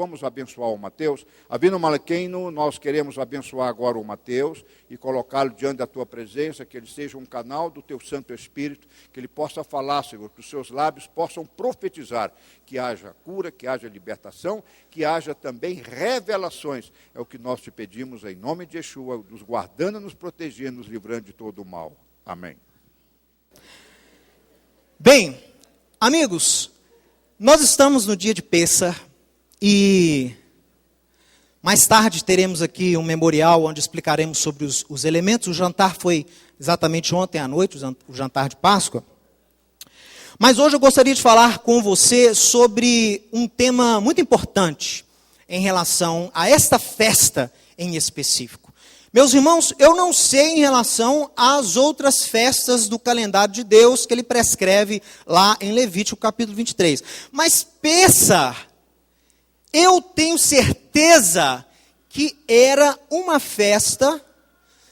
vamos abençoar o Mateus. Avino Malaqueno, nós queremos abençoar agora o Mateus e colocá-lo diante da tua presença, que ele seja um canal do teu Santo Espírito, que ele possa falar, Senhor, que os seus lábios possam profetizar, que haja cura, que haja libertação, que haja também revelações. É o que nós te pedimos em nome de Yeshua, nos guardando, nos protegendo, nos livrando de todo o mal. Amém. Bem, amigos, nós estamos no dia de Pêssar e mais tarde teremos aqui um memorial onde explicaremos sobre os elementos. O jantar foi exatamente ontem à noite, o jantar de Páscoa. Mas hoje eu gostaria de falar com você sobre um tema muito importante em relação a esta festa em específico. Meus irmãos, eu não sei em relação às outras festas do calendário de Deus que ele prescreve lá em Levítico capítulo 23. Mas Pêssar, eu tenho certeza que era uma festa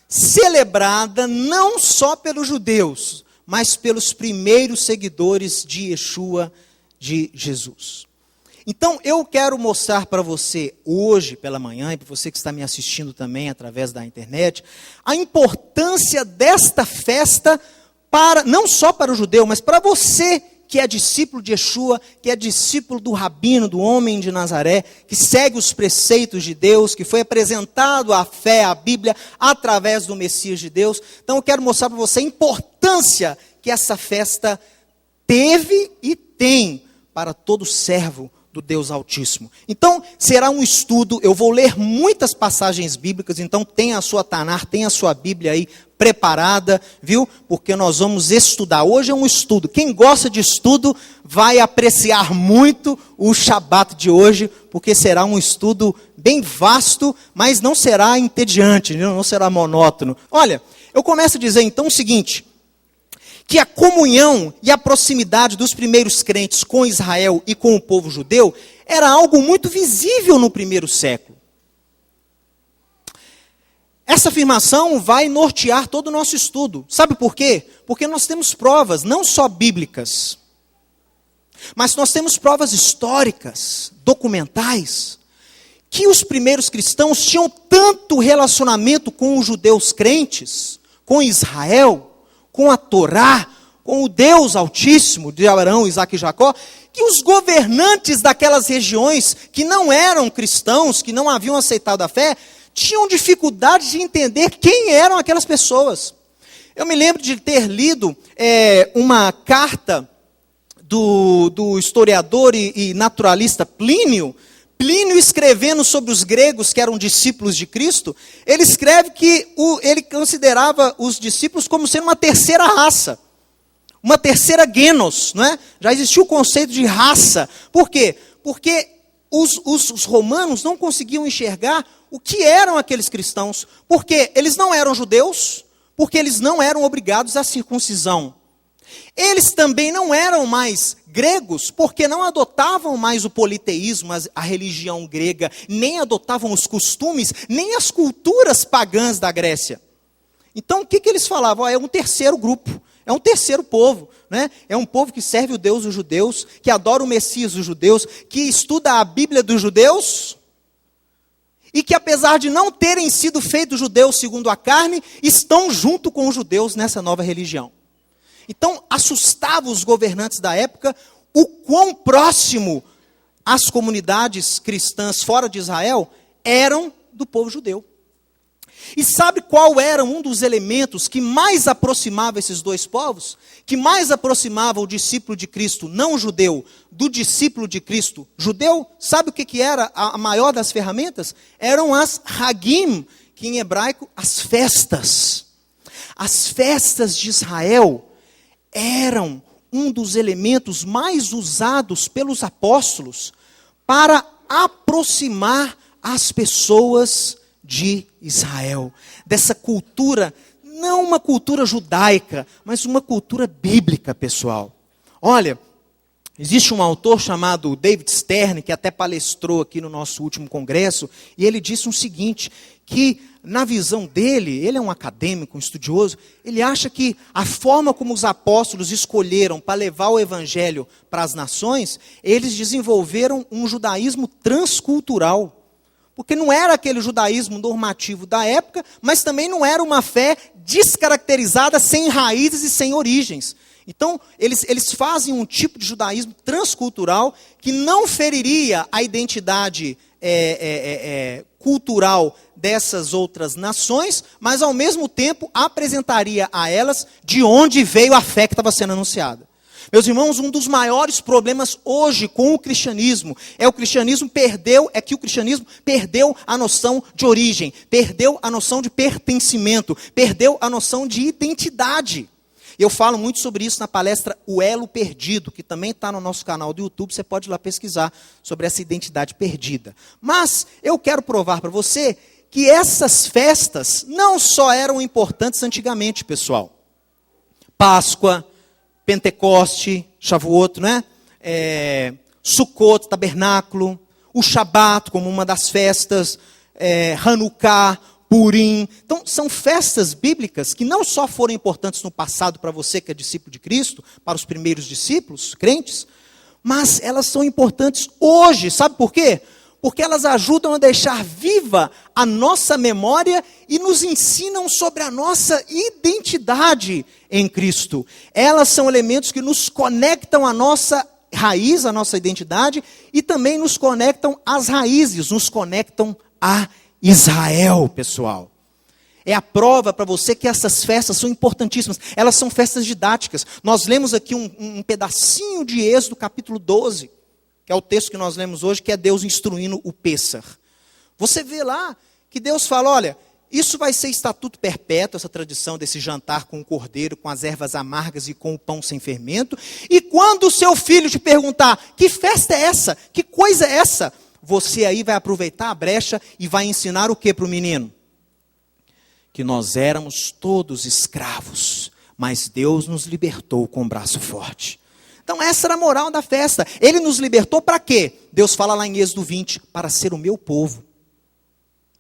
celebrada não só pelos judeus, mas pelos primeiros seguidores de Yeshua, de Jesus. Então, eu quero mostrar para você hoje pela manhã, e para você que está me assistindo também através da internet, a importância desta festa, não só para o judeu, mas para você que é discípulo de Yeshua, que é discípulo do Rabino, do homem de Nazaré, que segue os preceitos de Deus, que foi apresentado a fé, a Bíblia, através do Messias de Deus. Então, eu quero mostrar para você a importância que essa festa teve e tem para todo servo do Deus Altíssimo. Então, será um estudo, eu vou ler muitas passagens bíblicas, então tenha a sua Tanar, tenha a sua Bíblia aí preparada, viu? Porque nós vamos estudar. Hoje é um estudo. Quem gosta de estudo vai apreciar muito o Shabat de hoje, porque será um estudo bem vasto, mas não será entediante, não será monótono. Olha, eu começo a dizer então o seguinte, que a comunhão e a proximidade dos primeiros crentes com Israel e com o povo judeu era algo muito visível no primeiro século. Essa afirmação vai nortear todo o nosso estudo. Sabe por quê? Porque nós temos provas, não só bíblicas, mas nós temos provas históricas, documentais, que os primeiros cristãos tinham tanto relacionamento com os judeus crentes, com Israel, com a Torá, com o Deus Altíssimo de Abraão, Isaque e Jacó, que os governantes daquelas regiões que não eram cristãos, que não haviam aceitado a fé, tinham dificuldade de entender quem eram aquelas pessoas. Eu me lembro de ter lido uma carta do historiador e naturalista Plínio. Plínio, escrevendo sobre os gregos que eram discípulos de Cristo, ele escreve que ele considerava os discípulos como sendo uma terceira raça, uma terceira genos, não é? Já existia o conceito de raça. Por quê? Porque os romanos não conseguiam enxergar o que eram aqueles cristãos, porque eles não eram judeus, porque eles não eram obrigados à circuncisão. Eles também não eram mais gregos, porque não adotavam mais o politeísmo, a religião grega, nem adotavam os costumes, nem as culturas pagãs da Grécia. Então, o que eles falavam? É um terceiro grupo, é um terceiro povo, né? É um povo que serve o Deus dos judeus, que adora o Messias dos judeus, que estuda a Bíblia dos judeus, e que apesar de não terem sido feitos judeus segundo a carne, estão junto com os judeus nessa nova religião. Então, assustava os governantes da época o quão próximo as comunidades cristãs fora de Israel eram do povo judeu. E sabe qual era um dos elementos que mais aproximava esses dois povos? Que mais aproximava o discípulo de Cristo não judeu do discípulo de Cristo judeu? Sabe o que era a maior das ferramentas? Eram as Hagim, que em hebraico, as festas. As festas de Israel eram um dos elementos mais usados pelos apóstolos para aproximar as pessoas de Israel, dessa cultura, não uma cultura judaica, mas uma cultura bíblica, pessoal. Olha, existe um autor chamado David Stern, que até palestrou aqui no nosso último congresso, e ele disse o seguinte, que, na visão dele, ele é um acadêmico, um estudioso, ele acha que a forma como os apóstolos escolheram para levar o evangelho para as nações, eles desenvolveram um judaísmo transcultural. Porque não era aquele judaísmo normativo da época, mas também não era uma fé descaracterizada, sem raízes e sem origens. Então, eles fazem um tipo de judaísmo transcultural que não feriria a identidade cultural dessas outras nações, mas ao mesmo tempo apresentaria a elas de onde veio a fé que estava sendo anunciada. Meus irmãos, um dos maiores problemas hoje com o cristianismo é que o cristianismo perdeu a noção de origem, perdeu a noção de pertencimento, perdeu a noção de identidade. Eu falo muito sobre isso na palestra O Elo Perdido, que também está no nosso canal do YouTube, você pode ir lá pesquisar sobre essa identidade perdida. Mas eu quero provar para você que essas festas não só eram importantes antigamente, pessoal. Páscoa, Pentecoste, Shavuot, né? Sukkot, tabernáculo, o Shabat como uma das festas, Hanukkah, Purim. Então, são festas bíblicas que não só foram importantes no passado para você que é discípulo de Cristo, para os primeiros discípulos, crentes, mas elas são importantes hoje. Sabe por quê? Porque elas ajudam a deixar viva a nossa memória e nos ensinam sobre a nossa identidade em Cristo. Elas são elementos que nos conectam à nossa raiz, à nossa identidade, e também nos conectam às raízes, nos conectam a Israel, pessoal. É a prova para você que essas festas são importantíssimas. Elas são festas didáticas. Nós lemos aqui um pedacinho de Êxodo, capítulo 12, que é o texto que nós lemos hoje, que é Deus instruindo o Pêssar. Você vê lá que Deus fala, olha, isso vai ser estatuto perpétuo, essa tradição desse jantar com o cordeiro, com as ervas amargas e com o pão sem fermento. E quando o seu filho te perguntar, que festa é essa? Que coisa é essa? Você aí vai aproveitar a brecha e vai ensinar o que para o menino? Que nós éramos todos escravos, mas Deus nos libertou com o braço forte. Então essa era a moral da festa. Ele nos libertou para quê? Deus fala lá em Êxodo 20, para ser o meu povo.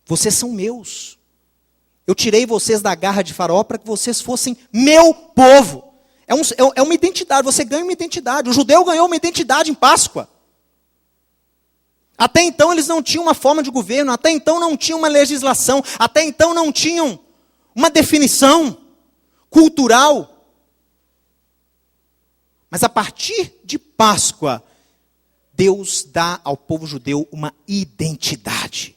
Vocês são meus. Eu tirei vocês da garra de Faraó para que vocês fossem meu povo. É uma identidade, você ganha uma identidade. O judeu ganhou uma identidade em Páscoa. Até então eles não tinham uma forma de governo, até então não tinham uma legislação, até então não tinham uma definição cultural. Mas a partir de Páscoa, Deus dá ao povo judeu uma identidade.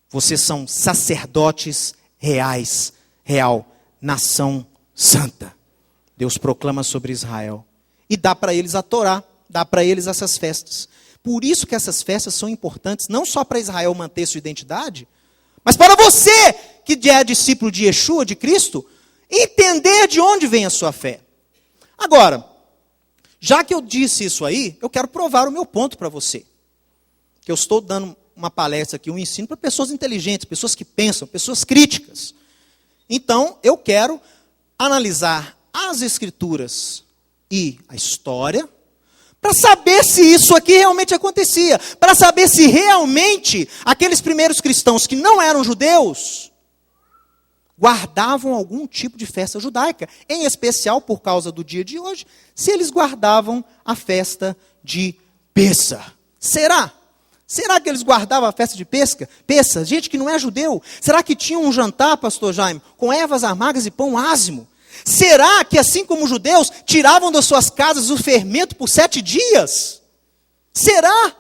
Vocês são sacerdotes reais, nação santa. Deus proclama sobre Israel. E dá para eles a Torá, dá para eles essas festas. Por isso que essas festas são importantes, não só para Israel manter sua identidade, mas para você, que é discípulo de Yeshua, de Cristo, entender de onde vem a sua fé. Agora, já que eu disse isso aí, eu quero provar o meu ponto para você. Que eu estou dando uma palestra aqui, um ensino para pessoas inteligentes, pessoas que pensam, pessoas críticas. Então, eu quero analisar as Escrituras e a história, para saber se isso aqui realmente acontecia, para saber se realmente aqueles primeiros cristãos que não eram judeus guardavam algum tipo de festa judaica, em especial por causa do dia de hoje, se eles guardavam a festa de Pêssar. Será? Será que eles guardavam a festa de Pêssar? Gente que não é judeu. Será que tinha um jantar, pastor Jaime, com ervas amargas e pão ázimo? Será que, assim como os judeus, tiravam das suas casas o fermento por 7 dias? Será?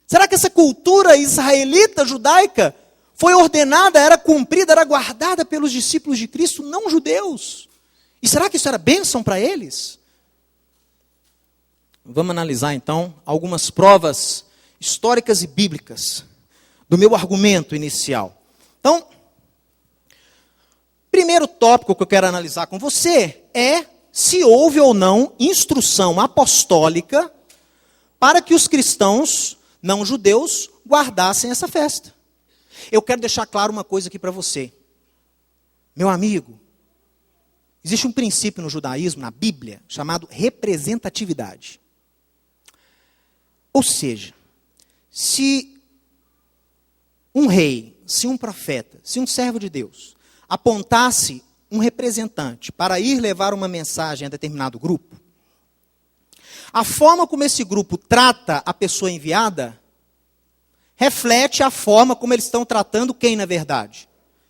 Será que essa cultura israelita, judaica, foi ordenada, era cumprida, era guardada pelos discípulos de Cristo, não judeus? E será que isso era bênção para eles? Vamos analisar, então, algumas provas históricas e bíblicas do meu argumento inicial. Então, primeiro tópico que eu quero analisar com você é se houve ou não instrução apostólica para que os cristãos não judeus guardassem essa festa. Eu quero deixar claro uma coisa aqui para você. Meu amigo, existe um princípio no judaísmo, na Bíblia, chamado representatividade. Ou seja, se um rei, se um profeta, se um servo de Deus apontasse um representante para ir levar uma mensagem a determinado grupo, a forma como esse grupo trata a pessoa enviada reflete a forma como eles estão tratando quem, na verdade?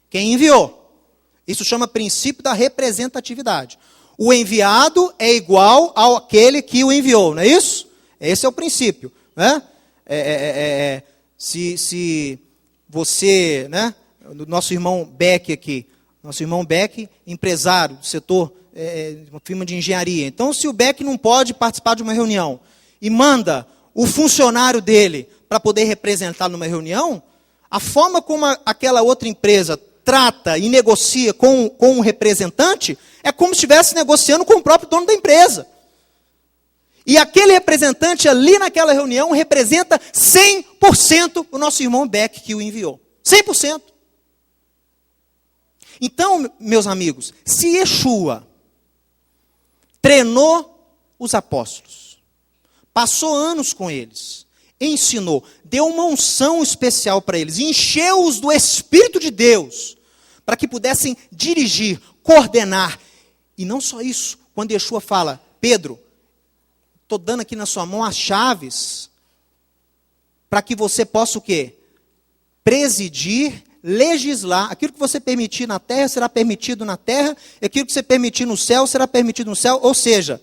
Quem enviou. Isso chama princípio da representatividade. O enviado é igual àquele que o enviou, não é isso? Esse é o princípio, né? Se você, né? Nosso irmão Beck aqui, empresário do setor, uma firma de engenharia. Então, se o Beck não pode participar de uma reunião e manda o funcionário dele para poder representar numa reunião, a forma como aquela outra empresa trata e negocia com um representante é como se estivesse negociando com o próprio dono da empresa. E aquele representante ali naquela reunião representa 100% o nosso irmão Beck que o enviou. 100%. Então, meus amigos, se Yeshua treinou os apóstolos, passou anos com eles, ensinou, deu uma unção especial para eles, encheu-os do Espírito de Deus, para que pudessem dirigir, coordenar. E não só isso, quando Yeshua fala, Pedro, estou dando aqui na sua mão as chaves, para que você possa o quê? Presidir, legislar, aquilo que você permitir na terra, será permitido na terra, e aquilo que você permitir no céu, será permitido no céu, ou seja,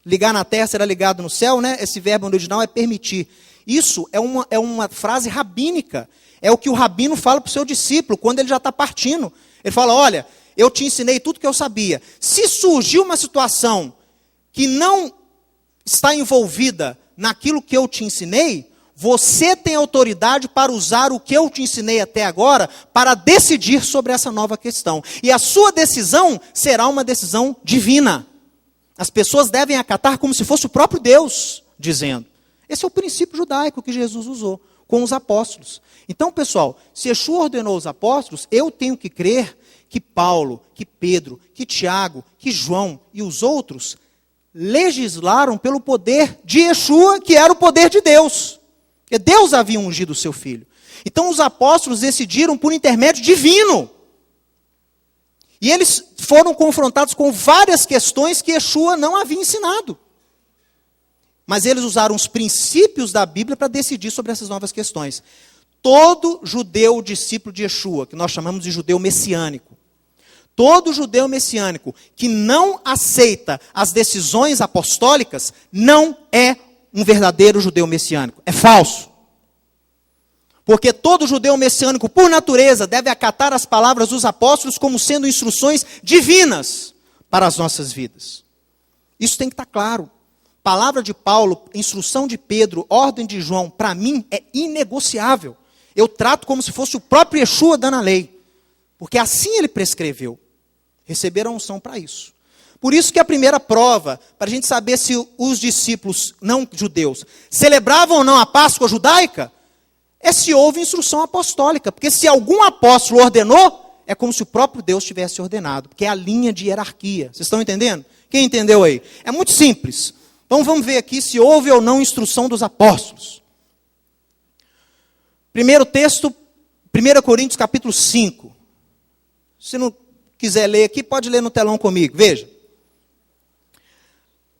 ligar na terra será ligado no céu, né? Esse verbo original é permitir. Isso é uma frase rabínica, é o que o rabino fala para o seu discípulo, quando ele já está partindo. Ele fala, olha, eu te ensinei tudo que eu sabia. Se surgir uma situação que não está envolvida naquilo que eu te ensinei, você tem autoridade para usar o que eu te ensinei até agora para decidir sobre essa nova questão. E a sua decisão será uma decisão divina. As pessoas devem acatar como se fosse o próprio Deus dizendo. Esse é o princípio judaico que Jesus usou com os apóstolos. Então, pessoal, se Yeshua ordenou os apóstolos, eu tenho que crer que Paulo, que Pedro, que Tiago, que João e os outros legislaram pelo poder de Yeshua, que era o poder de Deus. Porque Deus havia ungido o seu filho. Então os apóstolos decidiram por intermédio divino. E eles foram confrontados com várias questões que Yeshua não havia ensinado. Mas eles usaram os princípios da Bíblia para decidir sobre essas novas questões. Todo judeu discípulo de Yeshua, que nós chamamos de judeu messiânico, todo judeu messiânico que não aceita as decisões apostólicas, não é um verdadeiro judeu messiânico. É falso. Porque todo judeu messiânico, por natureza, deve acatar as palavras dos apóstolos como sendo instruções divinas para as nossas vidas. Isso tem que estar claro. Palavra de Paulo, instrução de Pedro, ordem de João, para mim é inegociável. Eu trato como se fosse o próprio Yeshua dando a lei. Porque assim ele prescreveu. Receberam unção para isso. Por isso que a primeira prova, para a gente saber se os discípulos não judeus celebravam ou não a Páscoa judaica, é se houve instrução apostólica. Porque se algum apóstolo ordenou, é como se o próprio Deus tivesse ordenado. Porque é a linha de hierarquia. Vocês estão entendendo? Quem entendeu aí? É muito simples. Então vamos ver aqui se houve ou não instrução dos apóstolos. Primeiro texto, 1 Coríntios capítulo 5. Se não quiser ler aqui, pode ler no telão comigo. Veja.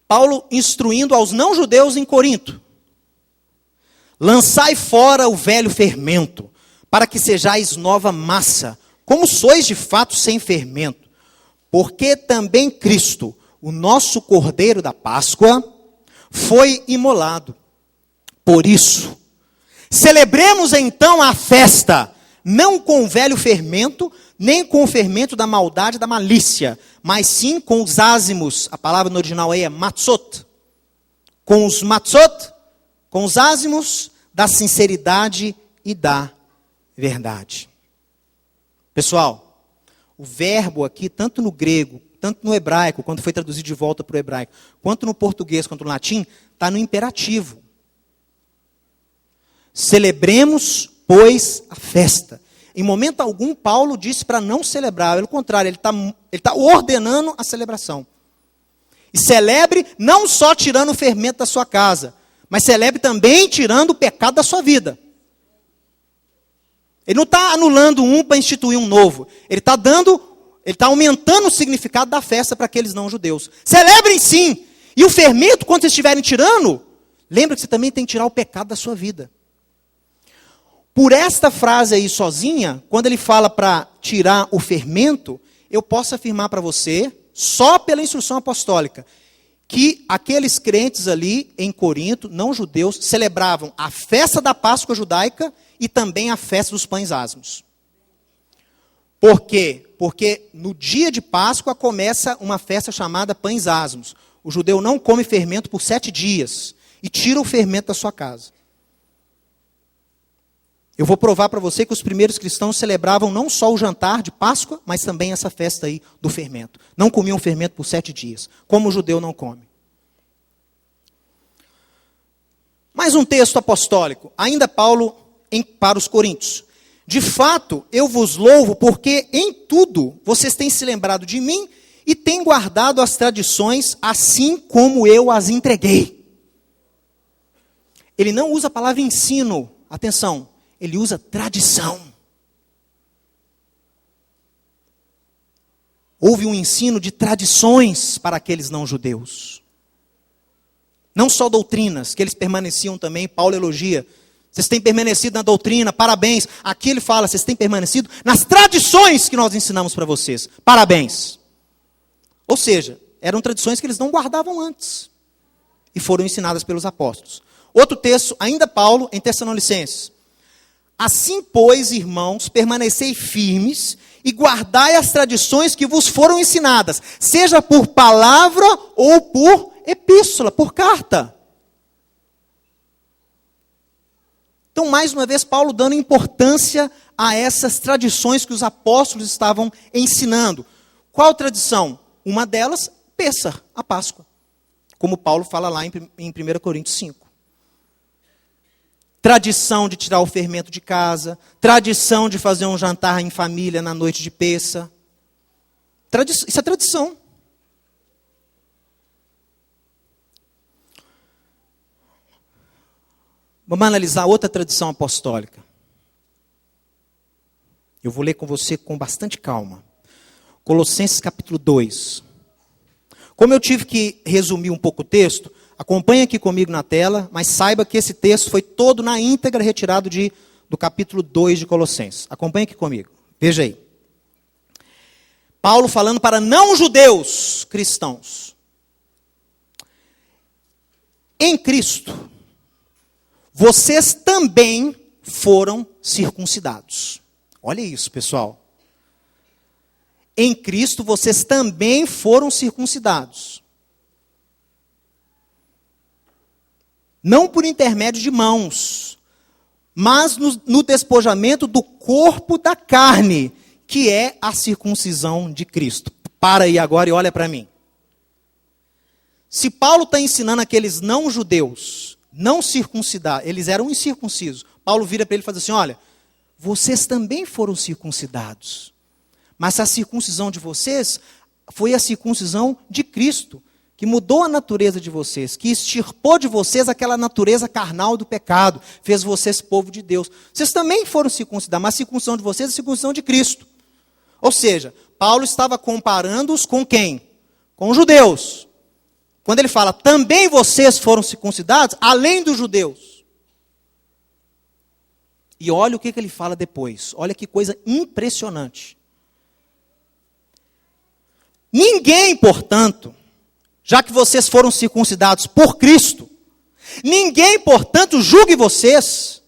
Paulo instruindo aos não-judeus em Corinto. Lançai fora o velho fermento, para que sejais nova massa, como sois de fato sem fermento. Porque também Cristo, o nosso Cordeiro da Páscoa, foi imolado. Por isso, celebremos então a festa, não com o velho fermento, nem com o fermento da maldade e da malícia, mas sim com os ázimos. A palavra no original aí é matzot. Com os matzot, com os ázimos da sinceridade e da verdade. Pessoal, o verbo aqui, tanto no grego, tanto no hebraico, quando foi traduzido de volta para o hebraico, quanto no português, quanto no latim, está no imperativo. Celebremos, pois, a festa. Em momento algum, Paulo disse para não celebrar. Pelo contrário, ele está ordenando a celebração. E celebre não só tirando o fermento da sua casa, mas celebre também tirando o pecado da sua vida. Ele não está anulando um para instituir um novo. Ele está aumentando o significado da festa para aqueles não judeus. Celebrem sim. E o fermento, quando vocês estiverem tirando, lembra que você também tem que tirar o pecado da sua vida. Por esta frase aí sozinha, quando ele fala para tirar o fermento, eu posso afirmar para você, só pela instrução apostólica, que aqueles crentes ali em Corinto, não judeus, celebravam a festa da Páscoa judaica e também a festa dos pães asmos. Por quê? Porque no dia de Páscoa começa uma festa chamada pães asmos. O judeu não come fermento por 7 dias e tira o fermento da sua casa. Eu vou provar para você que os primeiros cristãos celebravam não só o jantar de Páscoa, mas também essa festa aí do fermento. Não comiam fermento por 7 dias, como o judeu não come. Mais um texto apostólico, ainda Paulo para os coríntios. De fato, eu vos louvo porque em tudo vocês têm se lembrado de mim e têm guardado as tradições assim como eu as entreguei. Ele não usa a palavra ensino, atenção, ele usa tradição. Houve um ensino de tradições para aqueles não judeus. Não só doutrinas, que eles permaneciam também, Paulo elogia. Vocês têm permanecido na doutrina, parabéns. Aqui ele fala, vocês têm permanecido nas tradições que nós ensinamos para vocês. Parabéns. Ou seja, eram tradições que eles não guardavam antes. E foram ensinadas pelos apóstolos. Outro texto, ainda Paulo, em Tessalonicenses. Assim, pois, irmãos, permanecei firmes e guardai as tradições que vos foram ensinadas, seja por palavra ou por epístola, por carta. Então, mais uma vez, Paulo dando importância a essas tradições que os apóstolos estavam ensinando. Qual tradição? Uma delas, Pêssar, a Páscoa. Como Paulo fala lá em 1 Coríntios 5. Tradição de tirar o fermento de casa, tradição de fazer um jantar em família na noite de Pêssar. Isso é tradição. Vamos analisar outra tradição apostólica. Eu vou ler com você com bastante calma. Colossenses capítulo 2. Como eu tive que resumir um pouco o texto, acompanhe aqui comigo na tela, mas saiba que esse texto foi todo na íntegra retirado do capítulo 2 de Colossenses. Acompanhe aqui comigo. Veja aí. Paulo falando para não judeus cristãos. Em Cristo, vocês também foram circuncidados. Olha isso, pessoal. Em Cristo, vocês também foram circuncidados. Não por intermédio de mãos, mas no despojamento do corpo da carne, que é a circuncisão de Cristo. Para aí agora e olha para mim. Se Paulo está ensinando aqueles não judeus, não circuncidar, eles eram incircuncisos. Paulo vira para ele e fala assim, olha, vocês também foram circuncidados. Mas a circuncisão de vocês foi a circuncisão de Cristo, que mudou a natureza de vocês, que extirpou de vocês aquela natureza carnal do pecado, fez vocês povo de Deus. Vocês também foram circuncidados, mas a circuncisão de vocês é a circuncisão de Cristo. Ou seja, Paulo estava comparando-os com quem? Com os judeus. Quando ele fala, também vocês foram circuncidados, além dos judeus. E olha o que ele fala depois. Olha que coisa impressionante. Ninguém, portanto, já que vocês foram circuncidados por Cristo, ninguém, portanto, julgue vocês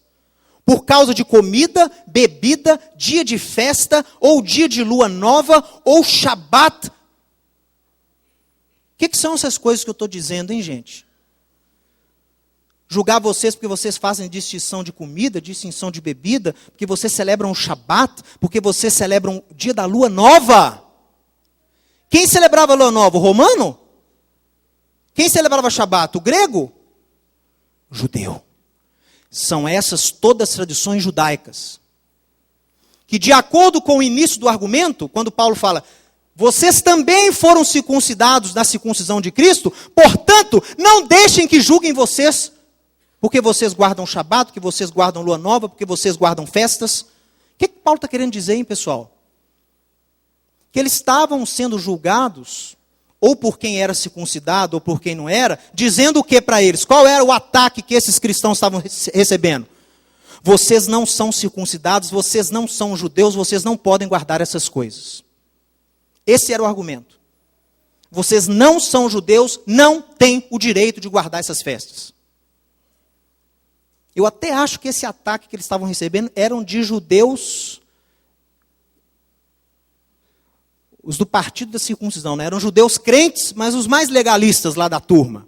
por causa de comida, bebida, dia de festa, ou dia de lua nova, ou Shabat. O que são essas coisas que eu estou dizendo, hein, gente? Julgar vocês porque vocês fazem distinção de comida, distinção de bebida, porque vocês celebram o Shabat, porque vocês celebram o dia da lua nova. Quem celebrava a lua nova? O romano? Quem celebrava Shabat? O grego? O judeu. São essas todas as tradições judaicas. Que de acordo com o início do argumento, quando Paulo fala, vocês também foram circuncidados na circuncisão de Cristo, portanto, não deixem que julguem vocês, porque vocês guardam Shabat, porque vocês guardam lua nova, porque vocês guardam festas. que Paulo está querendo dizer, hein, pessoal? Que eles estavam sendo julgados, ou por quem era circuncidado, ou por quem não era, dizendo o que para eles? Qual era o ataque que esses cristãos estavam recebendo? Vocês não são circuncidados, vocês não são judeus, vocês não podem guardar essas coisas. Esse era o argumento. Vocês não são judeus, não têm o direito de guardar essas festas. Eu até acho que esse ataque que eles estavam recebendo eram de judeus, os do partido da circuncisão, né? Eram judeus crentes, mas os mais legalistas lá da turma.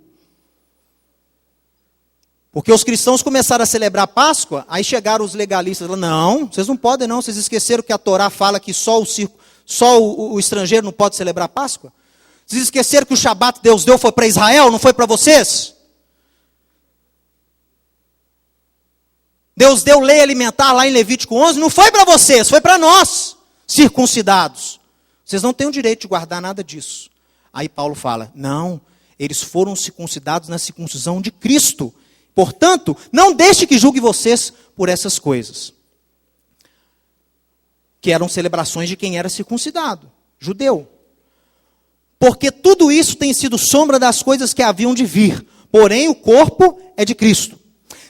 Porque os cristãos começaram a celebrar a Páscoa, aí chegaram os legalistas e falaram, não, vocês não podem não, vocês esqueceram que a Torá fala que só o estrangeiro não pode celebrar a Páscoa? Vocês esqueceram que o Shabat Deus deu foi para Israel, não foi para vocês? Deus deu lei alimentar lá em Levítico 11, não foi para vocês, foi para nós, circuncidados. Vocês não têm o direito de guardar nada disso. Aí Paulo fala, não, eles foram circuncidados na circuncisão de Cristo. Portanto, não deixe que julgue vocês por essas coisas. Que eram celebrações de quem era circuncidado, judeu. Porque tudo isso tem sido sombra das coisas que haviam de vir. Porém, o corpo é de Cristo.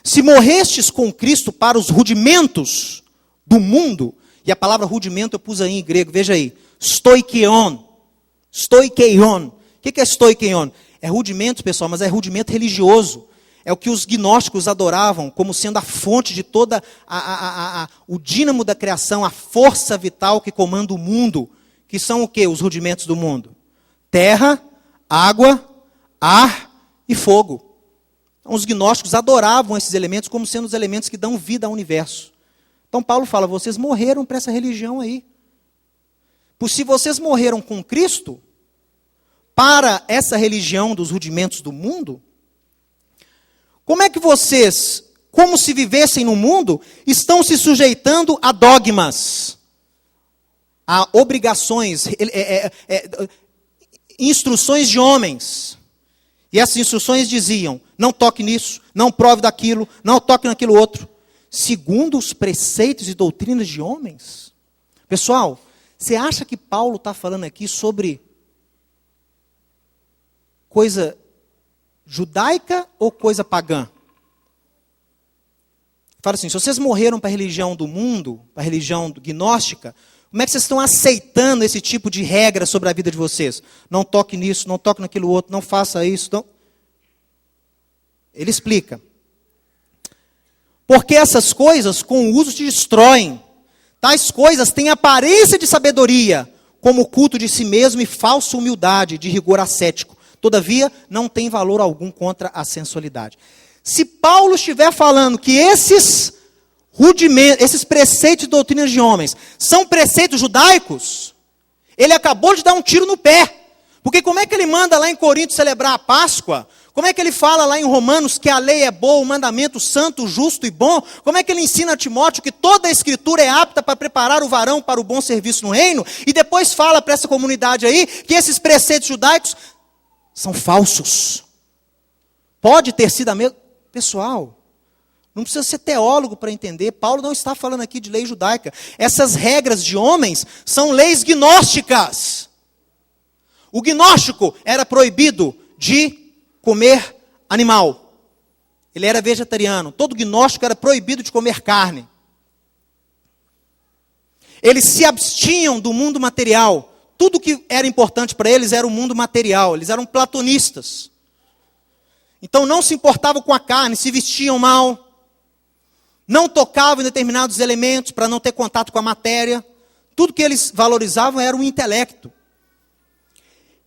Se morrestes com Cristo para os rudimentos do mundo, e a palavra rudimento eu pus aí em grego, veja aí, stoikeion. Stoikeion. O que é stoikeion? É rudimento, pessoal, mas é rudimento religioso. É o que os gnósticos adoravam como sendo a fonte de toda o dínamo da criação, a força vital que comanda o mundo. Que são o quê? Os rudimentos do mundo. Terra, água, ar e fogo. Então, os gnósticos adoravam esses elementos como sendo os elementos que dão vida ao universo. Então Paulo fala, vocês morreram para essa religião aí. Por se vocês morreram com Cristo, para essa religião dos rudimentos do mundo, como é que vocês, como se vivessem no mundo, estão se sujeitando a dogmas, a obrigações, instruções de homens? E essas instruções diziam, não toque nisso, não prove daquilo, não toque naquilo outro, segundo os preceitos e doutrinas de homens? Pessoal, você acha que Paulo está falando aqui sobre coisa judaica ou coisa pagã? Fala assim, se vocês morreram para a religião do mundo, para a religião gnóstica, como é que vocês estão aceitando esse tipo de regra sobre a vida de vocês? Não toque nisso, não toque naquilo outro, não faça isso. Não. Ele explica. Porque essas coisas com o uso te destroem. Tais coisas têm aparência de sabedoria, como o culto de si mesmo e falsa humildade, de rigor ascético. Todavia, não tem valor algum contra a sensualidade. Se Paulo estiver falando que esses rudimentos, esses preceitos e doutrinas de homens, são preceitos judaicos, ele acabou de dar um tiro no pé. Porque como é que ele manda lá em Corinto celebrar a Páscoa? Como é que ele fala lá em Romanos que a lei é boa, o mandamento santo, justo e bom? Como é que ele ensina a Timóteo que toda a escritura é apta para preparar o varão para o bom serviço no reino? E depois fala para essa comunidade aí que esses preceitos judaicos são falsos. Pode ter sido a mesma... Pessoal, não precisa ser teólogo para entender. Paulo não está falando aqui de lei judaica. Essas regras de homens são leis gnósticas. O gnóstico era proibido de comer animal. Ele era vegetariano. Todo gnóstico era proibido de comer carne. Eles se abstinham do mundo material. Tudo que era importante para eles era o mundo material. Eles eram platonistas. Então não se importavam com a carne, se vestiam mal. Não tocavam em determinados elementos para não ter contato com a matéria. Tudo que eles valorizavam era o intelecto.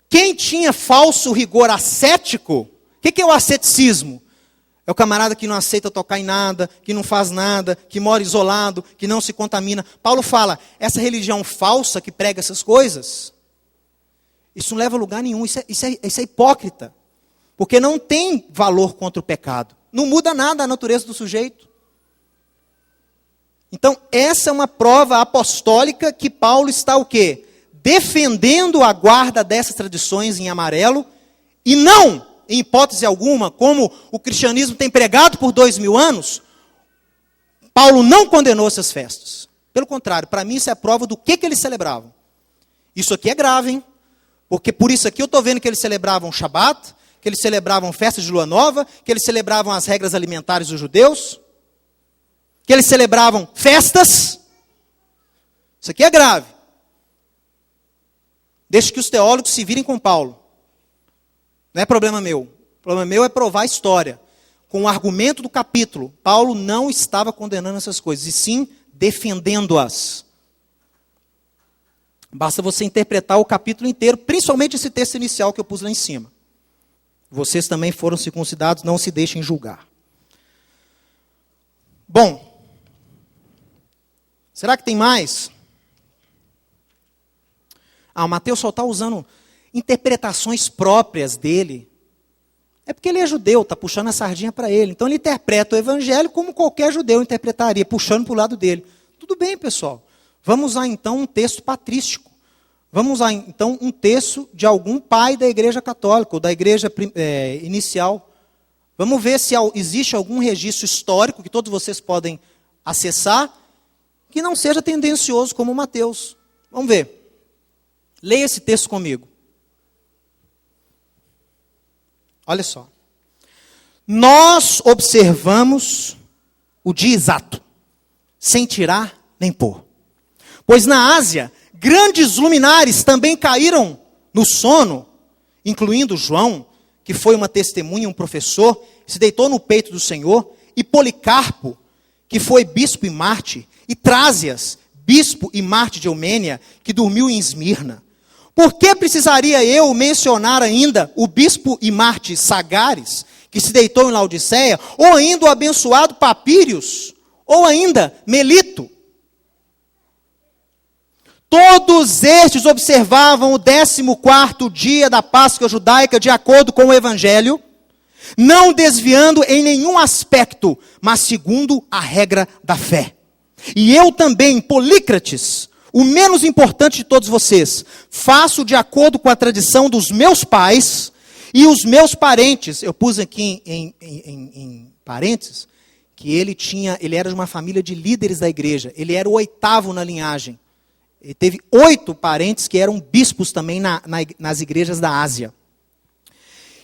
Quem tinha falso rigor ascético, o que é o asceticismo? É o camarada que não aceita tocar em nada, que não faz nada, que mora isolado, que não se contamina. Paulo fala, essa religião falsa que prega essas coisas, isso não leva a lugar nenhum, isso é hipócrita. Porque não tem valor contra o pecado. Não muda nada a natureza do sujeito. Então, essa é uma prova apostólica que Paulo está o quê? Defendendo a guarda dessas tradições em amarelo, e não, em hipótese alguma, como o cristianismo tem pregado por 2000 anos, Paulo não condenou essas festas. Pelo contrário, para mim isso é prova do que eles celebravam. Isso aqui é grave, hein? Porque por isso aqui eu estou vendo que eles celebravam Shabat, que eles celebravam festas de lua nova, que eles celebravam as regras alimentares dos judeus, que eles celebravam festas. Isso aqui é grave. Deixe que os teólogos se virem com Paulo. Não é problema meu. O problema meu é provar a história. Com o argumento do capítulo, Paulo não estava condenando essas coisas, e sim defendendo-as. Basta você interpretar o capítulo inteiro, principalmente esse texto inicial que eu pus lá em cima. Vocês também foram circuncidados, não se deixem julgar. Bom, será que tem mais? O Mateus só está usando interpretações próprias dele. É porque ele é judeu, está puxando a sardinha para ele. Então ele interpreta o evangelho como qualquer judeu interpretaria, puxando para o lado dele. Tudo bem, pessoal. Vamos usar então um texto patrístico. Vamos usar então um texto de algum pai da igreja católica, ou da igreja inicial. Vamos ver se existe algum registro histórico que todos vocês podem acessar, que não seja tendencioso como Mateus. Vamos ver. Leia esse texto comigo. Olha só. Nós observamos o dia exato, sem tirar nem pôr. Pois na Ásia, grandes luminares também caíram no sono, incluindo João, que foi uma testemunha, um professor, se deitou no peito do Senhor, e Policarpo, que foi bispo e mártir, e Trásias, bispo e mártir de Eumênia, que dormiu em Esmirna. Por que precisaria eu mencionar ainda o bispo e mártir Sagares, que se deitou em Laodiceia, ou ainda o abençoado Papírios, ou ainda Melito? Todos estes observavam o 14º dia da Páscoa judaica de acordo com o Evangelho, não desviando em nenhum aspecto, mas segundo a regra da fé. E eu também, Polícrates, o menos importante de todos vocês, faço de acordo com a tradição dos meus pais e os meus parentes. Eu pus aqui em parênteses que ele era de uma família de líderes da igreja. Ele era o 8º na linhagem. Ele teve 8 parentes que eram bispos também nas igrejas da Ásia.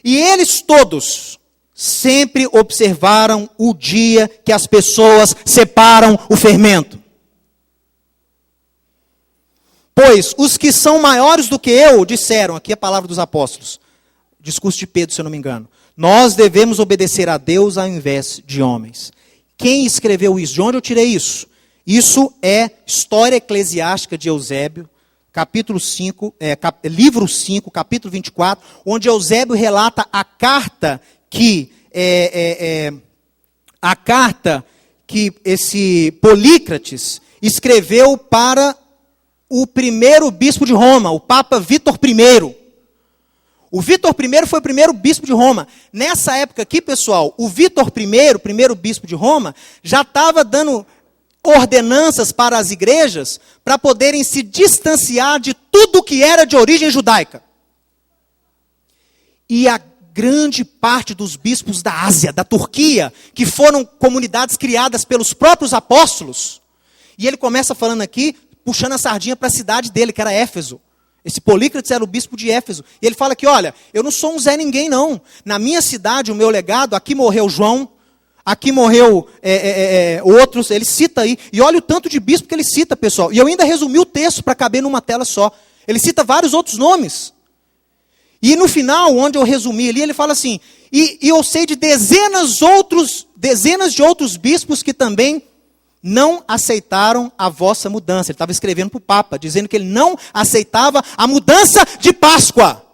E eles todos sempre observaram o dia que as pessoas separam o fermento. Pois os que são maiores do que eu disseram, aqui é a palavra dos apóstolos, discurso de Pedro, se eu não me engano, nós devemos obedecer a Deus ao invés de homens. Quem escreveu isso? De onde eu tirei isso? Isso é História Eclesiástica de Eusébio, capítulo 5, livro 5, capítulo 24, onde Eusébio relata a carta que esse Polícrates escreveu para o primeiro bispo de Roma, o Papa Vítor I. O Vítor I foi o primeiro bispo de Roma. Nessa época aqui, pessoal, o Vítor I, primeiro bispo de Roma, já estava dando ordenanças para as igrejas para poderem se distanciar de tudo que era de origem judaica. E a grande parte dos bispos da Ásia, da Turquia, que foram comunidades criadas pelos próprios apóstolos, e ele começa falando aqui, puxando a sardinha para a cidade dele, que era Éfeso. Esse Polícrates era o bispo de Éfeso. E ele fala que, olha, eu não sou um Zé Ninguém, não. Na minha cidade, o meu legado, aqui morreu João, aqui morreu outros, ele cita aí. E olha o tanto de bispo que ele cita, pessoal. E eu ainda resumi o texto para caber numa tela só. Ele cita vários outros nomes. E no final, onde eu resumi ali, ele fala assim, e eu sei de dezenas de outros bispos que também não aceitaram a vossa mudança. Ele estava escrevendo para o Papa, dizendo que ele não aceitava a mudança de Páscoa.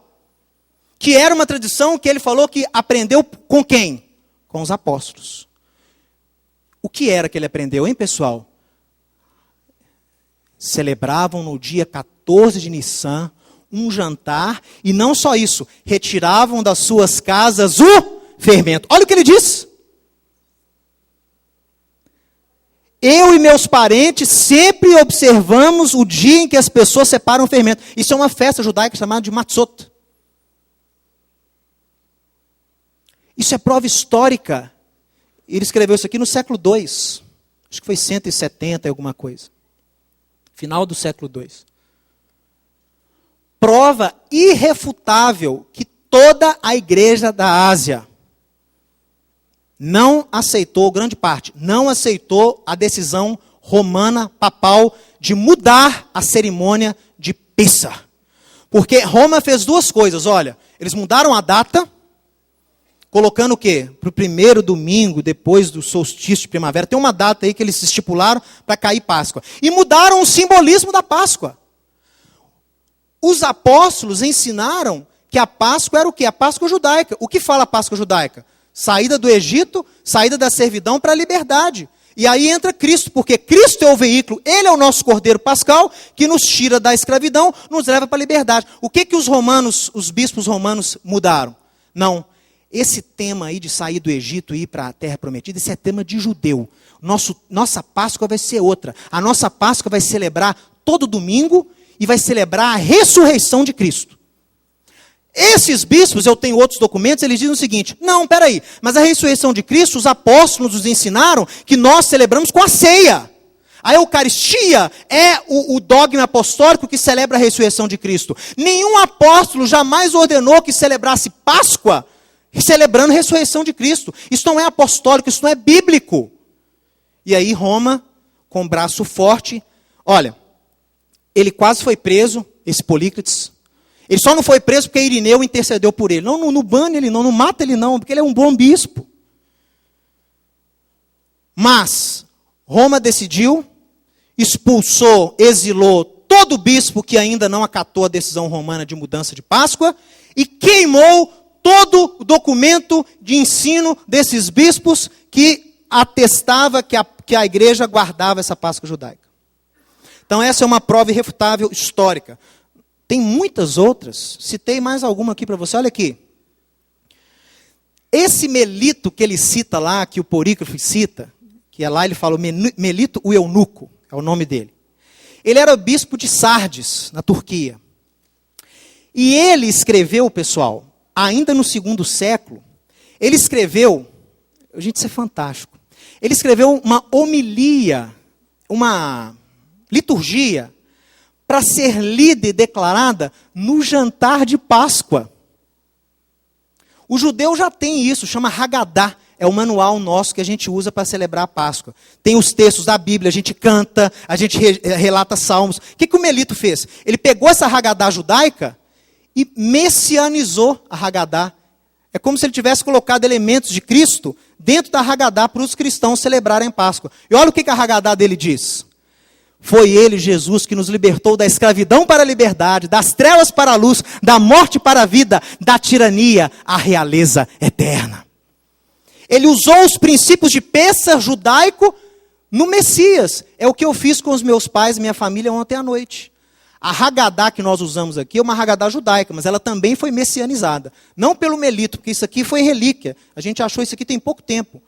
Que era uma tradição que ele falou que aprendeu com quem? Com os apóstolos. O que era que ele aprendeu, hein, pessoal? Celebravam no dia 14 de Nissan um jantar, e não só isso, retiravam das suas casas o fermento. Olha o que ele diz. Eu e meus parentes sempre observamos o dia em que as pessoas separam o fermento. Isso é uma festa judaica chamada de Matzot. Isso é prova histórica. Ele escreveu isso aqui no século II. Acho que foi 170 e alguma coisa. Final do século II. Prova irrefutável que toda a igreja da Ásia não aceitou, grande parte, não aceitou a decisão romana papal de mudar a cerimônia de Pêssar. Porque Roma fez duas coisas, olha, eles mudaram a data, colocando o quê? Para o primeiro domingo, depois do solstício de primavera. Tem uma data aí que eles estipularam para cair Páscoa. E mudaram o simbolismo da Páscoa. Os apóstolos ensinaram que a Páscoa era o quê? A Páscoa judaica. O que fala a Páscoa judaica? Saída do Egito, saída da servidão para a liberdade. E aí entra Cristo, porque Cristo é o veículo, Ele é o nosso Cordeiro Pascal, que nos tira da escravidão, nos leva para a liberdade. O que os romanos, os bispos romanos mudaram? Não. Esse tema aí de sair do Egito e ir para a Terra Prometida, esse é tema de judeu. Nossa Páscoa vai ser outra. A nossa Páscoa vai celebrar todo domingo e vai celebrar a ressurreição de Cristo. Esses bispos, eu tenho outros documentos, eles dizem o seguinte: não, peraí, mas a ressurreição de Cristo, os apóstolos nos ensinaram que nós celebramos com a ceia. A Eucaristia é o dogma apostólico que celebra a ressurreição de Cristo. Nenhum apóstolo jamais ordenou que celebrasse Páscoa celebrando a ressurreição de Cristo. Isso não é apostólico, isso não é bíblico. E aí Roma, com o braço forte, olha, ele quase foi preso, esse Polícrates. Ele só não foi preso porque Irineu intercedeu por ele. Não bane ele não mata ele não, porque ele é um bom bispo. Mas Roma decidiu, expulsou, exilou todo bispo que ainda não acatou a decisão romana de mudança de Páscoa e queimou todo o documento de ensino desses bispos que atestava que a igreja guardava essa Páscoa judaica. Então essa é uma prova irrefutável histórica. Tem muitas outras, citei mais alguma aqui para você, olha aqui. Esse Melito que ele cita lá, que o Porígrafo cita, que é lá ele fala, Melito o eunuco, é o nome dele. Ele era bispo de Sardes, na Turquia. E ele escreveu, pessoal, ainda no 2º século, ele escreveu, gente, isso é fantástico, ele escreveu uma homilia, uma liturgia, para ser lida e declarada no jantar de Páscoa. O judeu já tem isso, chama Haggadah, é o manual nosso que a gente usa para celebrar a Páscoa. Tem os textos da Bíblia, a gente canta, a gente relata salmos. O que o Melito fez? Ele pegou essa Haggadah judaica e messianizou a Haggadah. É como se ele tivesse colocado elementos de Cristo dentro da Haggadah para os cristãos celebrarem a Páscoa. E olha o que a Haggadah dele diz. Foi ele, Jesus, que nos libertou da escravidão para a liberdade, das trevas para a luz, da morte para a vida, da tirania à realeza eterna. Ele usou os princípios de Pêssar judaico no Messias. É o que eu fiz com os meus pais e minha família ontem à noite. A Haggadah que nós usamos aqui é uma Haggadah judaica, mas ela também foi messianizada. Não pelo Melito, porque isso aqui foi relíquia. A gente achou isso aqui tem pouco tempo.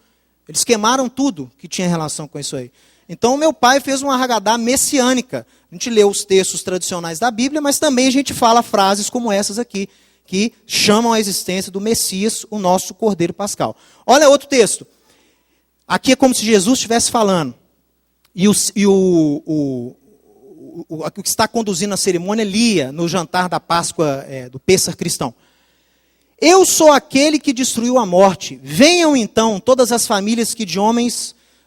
Eles queimaram tudo que tinha relação com isso aí. Então, meu pai fez uma Haggadah messiânica. A gente lê os textos tradicionais da Bíblia, mas também a gente fala frases como essas aqui, que chamam a existência do Messias, o nosso Cordeiro Pascal. Olha outro texto. Aqui é como se Jesus estivesse falando. E o que está conduzindo a cerimônia lia no jantar da Páscoa do Pêssar cristão. Eu sou aquele que destruiu a morte. Venham então todas as famílias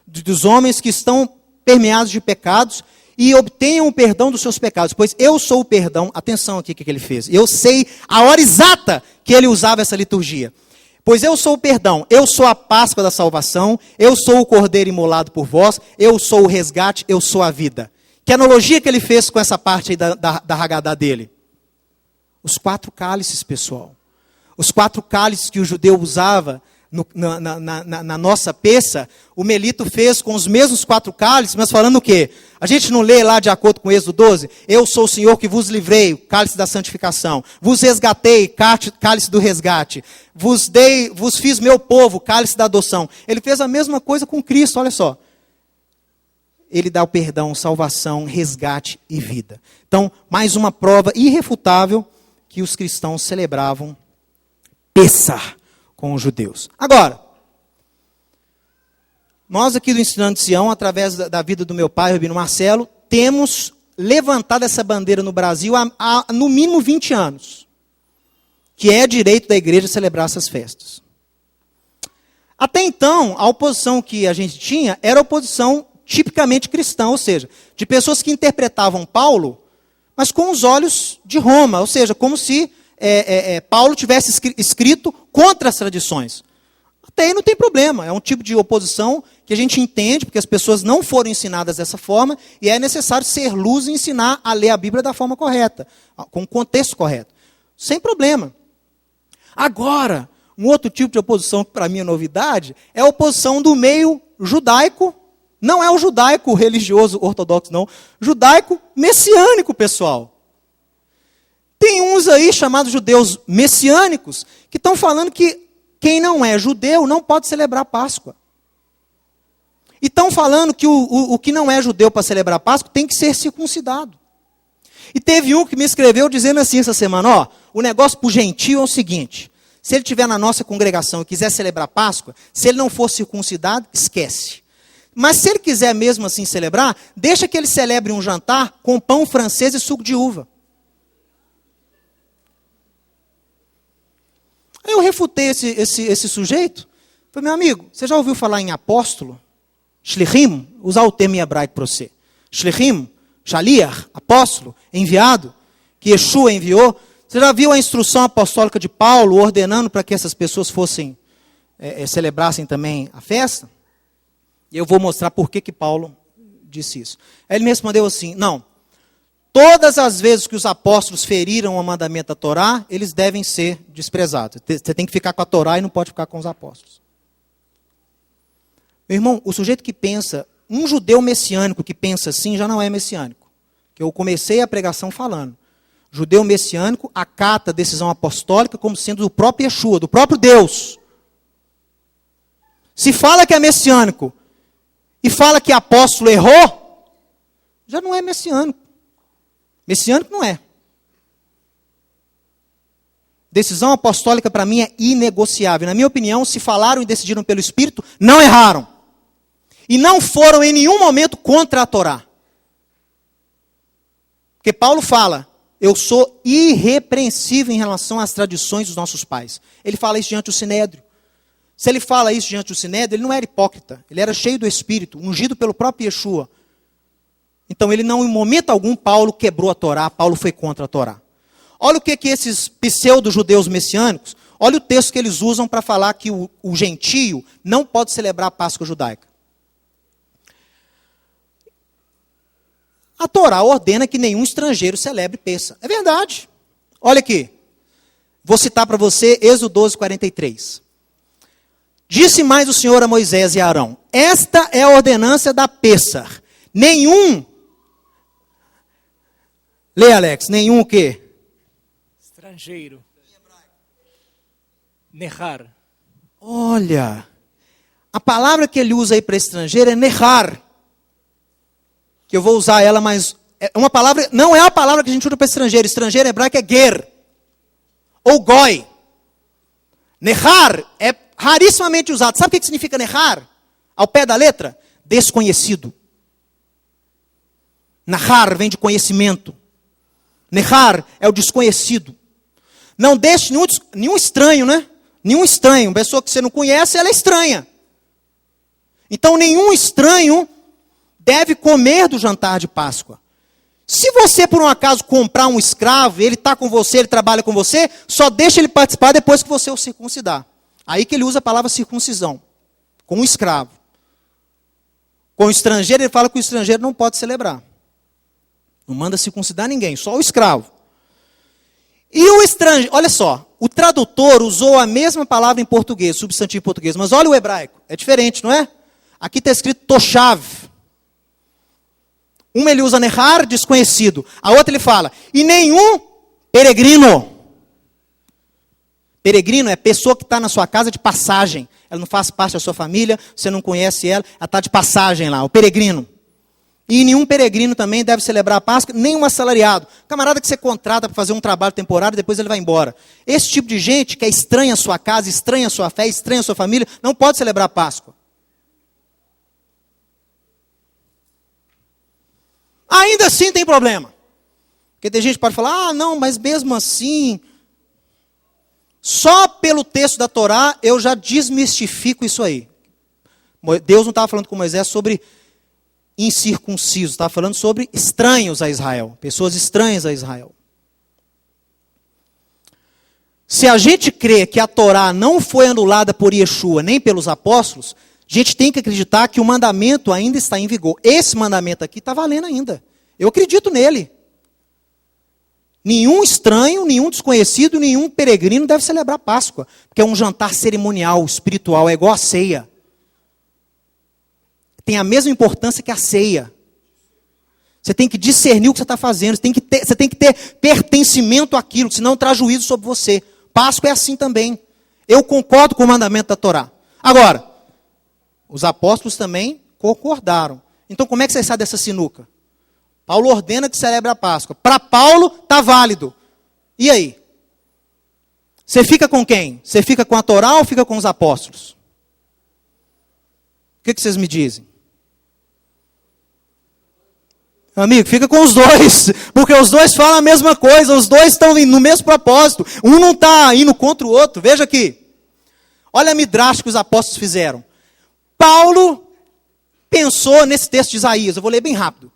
dos homens que estão permeados de pecados e obtenham o perdão dos seus pecados, pois eu sou o perdão. Atenção aqui o que ele fez. Eu sei a hora exata que ele usava essa liturgia. Pois eu sou o perdão, eu sou a Páscoa da salvação, eu sou o Cordeiro imolado por vós, eu sou o resgate, eu sou a vida. Que analogia que ele fez com essa parte aí da Haggadah dele? Os 4 cálices, pessoal. Os 4 cálices que o judeu usava na nossa Pêssar, o Melito fez com os mesmos 4 cálices, mas falando o quê? A gente não lê lá de acordo com Êxodo 12? Eu sou o Senhor que vos livrei, cálice da santificação. Vos resgatei, cálice do resgate. Vos fiz meu povo, cálice da adoção. Ele fez a mesma coisa com Cristo, olha só. Ele dá o perdão, salvação, resgate e vida. Então, mais uma prova irrefutável que os cristãos celebravam Pêssar com os judeus. Agora, nós aqui do Ensinando de Sião, através da vida do meu pai, Rabino Marcelo, temos levantado essa bandeira no Brasil há no mínimo 20 anos, que é direito da igreja celebrar essas festas. Até então, a oposição que a gente tinha era a oposição tipicamente cristã, ou seja, de pessoas que interpretavam Paulo, mas com os olhos de Roma, ou seja, como se Paulo tivesse escrito contra as tradições. Até aí não tem problema, é um tipo de oposição que a gente entende, porque as pessoas não foram ensinadas dessa forma, e é necessário ser luz e ensinar a ler a Bíblia da forma correta, com o contexto correto. Sem problema. Agora, um outro tipo de oposição que para mim é novidade, é a oposição do meio judaico, não é o judaico religioso ortodoxo não, judaico messiânico, pessoal. Tem uns aí chamados judeus messiânicos, que estão falando que quem não é judeu não pode celebrar Páscoa. E estão falando que o que não é judeu para celebrar Páscoa tem que ser circuncidado. E teve um que me escreveu dizendo assim essa semana, o negócio para o gentio é o seguinte, se ele estiver na nossa congregação e quiser celebrar Páscoa, se ele não for circuncidado, esquece. Mas se ele quiser mesmo assim celebrar, deixa que ele celebre um jantar com pão francês e suco de uva. Aí eu refutei esse sujeito. Falei, meu amigo, você já ouviu falar em apóstolo? Shlichim, usar o termo em hebraico para você. Shlichim, shaliach, apóstolo, enviado, que Yeshua enviou. Você já viu a instrução apostólica de Paulo ordenando para que essas pessoas celebrassem também a festa? E eu vou mostrar por que Paulo disse isso. Aí ele me respondeu assim, não, todas as vezes que os apóstolos feriram o mandamento da Torá, eles devem ser desprezados. Você tem que ficar com a Torá e não pode ficar com os apóstolos. Meu irmão, o sujeito que pensa, um judeu messiânico que pensa assim, já não é messiânico. Que eu comecei a pregação falando. Judeu messiânico acata a decisão apostólica como sendo do próprio Yeshua, do próprio Deus. Se fala que é messiânico e fala que apóstolo errou, já não é messiânico. Messiânico não é. Decisão apostólica para mim é inegociável. Na minha opinião, se falaram e decidiram pelo Espírito, não erraram. E não foram em nenhum momento contra a Torá. Porque Paulo fala, eu sou irrepreensível em relação às tradições dos nossos pais. Ele fala isso diante do Sinédrio. Se ele fala isso diante do Sinédrio, ele não era hipócrita. Ele era cheio do Espírito, ungido pelo próprio Yeshua. Então ele não, em momento algum, Paulo quebrou a Torá, Paulo foi contra a Torá. Olha o que esses pseudo-judeus messiânicos, olha o texto que eles usam para falar que o gentio não pode celebrar a Páscoa judaica. A Torá ordena que nenhum estrangeiro celebre Pêssah. É verdade. Olha aqui. Vou citar para você Êxodo 12, 43. Disse mais o Senhor a Moisés e a Arão, esta é a ordenança da Pêssah. Nenhum, lê Alex, nenhum o quê? Estrangeiro. Nehar. Olha, a palavra que ele usa aí para estrangeiro é nehar. Que eu vou usar ela, mas é uma palavra, não é a palavra que a gente usa para estrangeiro. Estrangeiro hebraico é ger. Ou goi. Nehar é rarissimamente usado. Sabe o que significa nehar? Ao pé da letra? Desconhecido. Nahar vem de conhecimento. Nehar é o desconhecido. Não deixe nenhum estranho, né? Nenhum estranho. Uma pessoa que você não conhece, ela é estranha. Então, nenhum estranho deve comer do jantar de Páscoa. Se você, por um acaso, comprar um escravo, ele está com você, ele trabalha com você, só deixa ele participar depois que você o circuncidar. Aí que ele usa a palavra circuncisão. Com o escravo. Com o estrangeiro, ele fala que o estrangeiro não pode celebrar. Não manda circuncidar ninguém, só o escravo. E o estrangeiro, olha só, o tradutor usou a mesma palavra em português, substantivo em português, mas olha o hebraico, é diferente, não é? Aqui está escrito toshav. Uma ele usa nehar, desconhecido. A outra ele fala, e nenhum peregrino. Peregrino é pessoa que está na sua casa de passagem. Ela não faz parte da sua família, você não conhece ela está de passagem lá, o peregrino. E nenhum peregrino também deve celebrar a Páscoa, nem um assalariado. Camarada que você contrata para fazer um trabalho temporário e depois ele vai embora. Esse tipo de gente que é estranha à sua casa, estranha à sua fé, estranha à sua família, não pode celebrar a Páscoa. Ainda assim tem problema. Porque tem gente que pode falar, não, mas mesmo assim, só pelo texto da Torá eu já desmistifico isso aí. Deus não estava falando com Moisés sobre incircuncisos, estava falando sobre estranhos a Israel, pessoas estranhas a Israel. Se a gente crê que a Torá não foi anulada por Yeshua, nem pelos apóstolos, a gente tem que acreditar que o mandamento ainda está em vigor. Esse mandamento aqui está valendo ainda. Eu acredito nele. Nenhum estranho, nenhum desconhecido, nenhum peregrino deve celebrar Páscoa, porque é um jantar cerimonial, espiritual, é igual a ceia. Tem a mesma importância que a ceia. Você tem que discernir o que você está fazendo, você tem que ter pertencimento àquilo, senão traz juízo sobre você. Páscoa é assim também. Eu concordo com o mandamento da Torá. Agora, os apóstolos também concordaram. Então como é que você sai dessa sinuca? Paulo ordena que celebre a Páscoa. Para Paulo, está válido. E aí? Você fica com quem? Você fica com a Torá ou fica com os apóstolos? O que vocês me dizem? Amigo, fica com os dois, porque os dois falam a mesma coisa, os dois estão no mesmo propósito, um não está indo contra o outro. Veja aqui, olha a midrash que os apóstolos fizeram. Paulo pensou nesse texto de Isaías, eu vou ler bem rápido.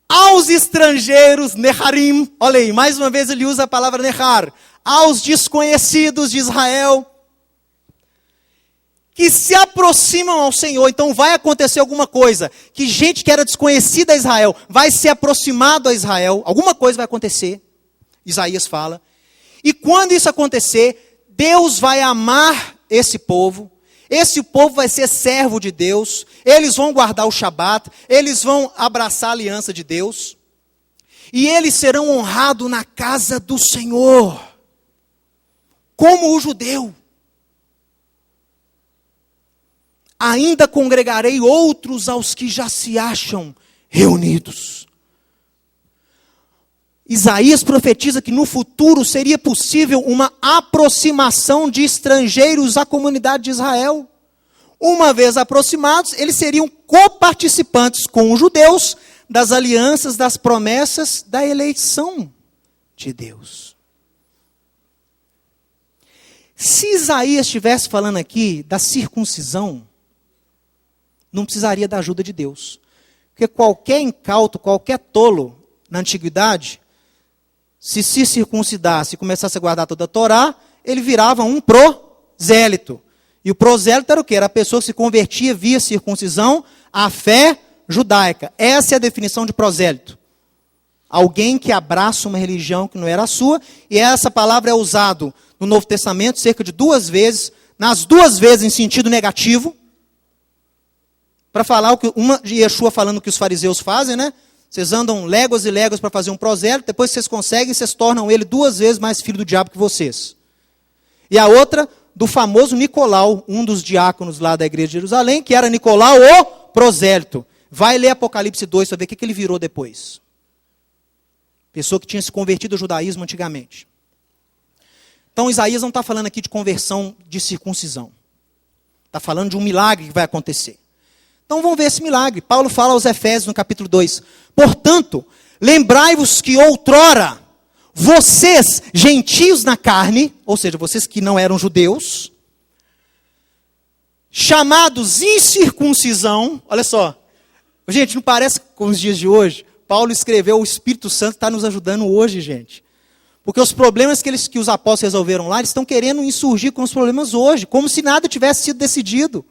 Aos estrangeiros, neharim, olha aí, mais uma vez ele usa a palavra nehar, aos desconhecidos de Israel, que se aproximam ao Senhor. Então vai acontecer alguma coisa, que gente que era desconhecida a Israel, vai ser aproximado a Israel, alguma coisa vai acontecer, Isaías fala, e quando isso acontecer, Deus vai amar esse povo vai ser servo de Deus, eles vão guardar o Shabat, eles vão abraçar a aliança de Deus, e eles serão honrados na casa do Senhor, como o judeu. Ainda congregarei outros aos que já se acham reunidos. Isaías profetiza que no futuro seria possível uma aproximação de estrangeiros à comunidade de Israel. Uma vez aproximados, eles seriam coparticipantes com os judeus das alianças, das promessas, da eleição de Deus. Se Isaías estivesse falando aqui da circuncisão, não precisaria da ajuda de Deus. Porque qualquer incauto, qualquer tolo na antiguidade, se circuncidasse e começasse a guardar toda a Torá, ele virava um prosélito. E o prosélito era o quê? Era a pessoa que se convertia via circuncisão à fé judaica. Essa é a definição de prosélito. Alguém que abraça uma religião que não era a sua, e essa palavra é usada no Novo Testamento cerca de 2 vezes, nas 2 vezes em sentido negativo, para falar o que uma de Yeshua falando o que os fariseus fazem, né? Vocês andam léguas e léguas para fazer um prosélito, depois que vocês conseguem, vocês tornam ele 2 vezes mais filho do diabo que vocês. E a outra, do famoso Nicolau, um dos diáconos lá da igreja de Jerusalém, que era Nicolau o prosélito. Vai ler Apocalipse 2 para ver o que ele virou depois. Pessoa que tinha se convertido ao judaísmo antigamente. Então Isaías não está falando aqui de conversão de circuncisão. Está falando de um milagre que vai acontecer. Então vamos ver esse milagre. Paulo fala aos Efésios no capítulo 2. Portanto, lembrai-vos que outrora, vocês, gentios na carne, ou seja, vocês que não eram judeus, chamados incircuncisão, olha só, gente, não parece com os dias de hoje? Paulo escreveu, o Espírito Santo está nos ajudando hoje, gente. Porque os problemas que os apóstolos resolveram lá, eles estão querendo insurgir com os problemas hoje, como se nada tivesse sido decidido.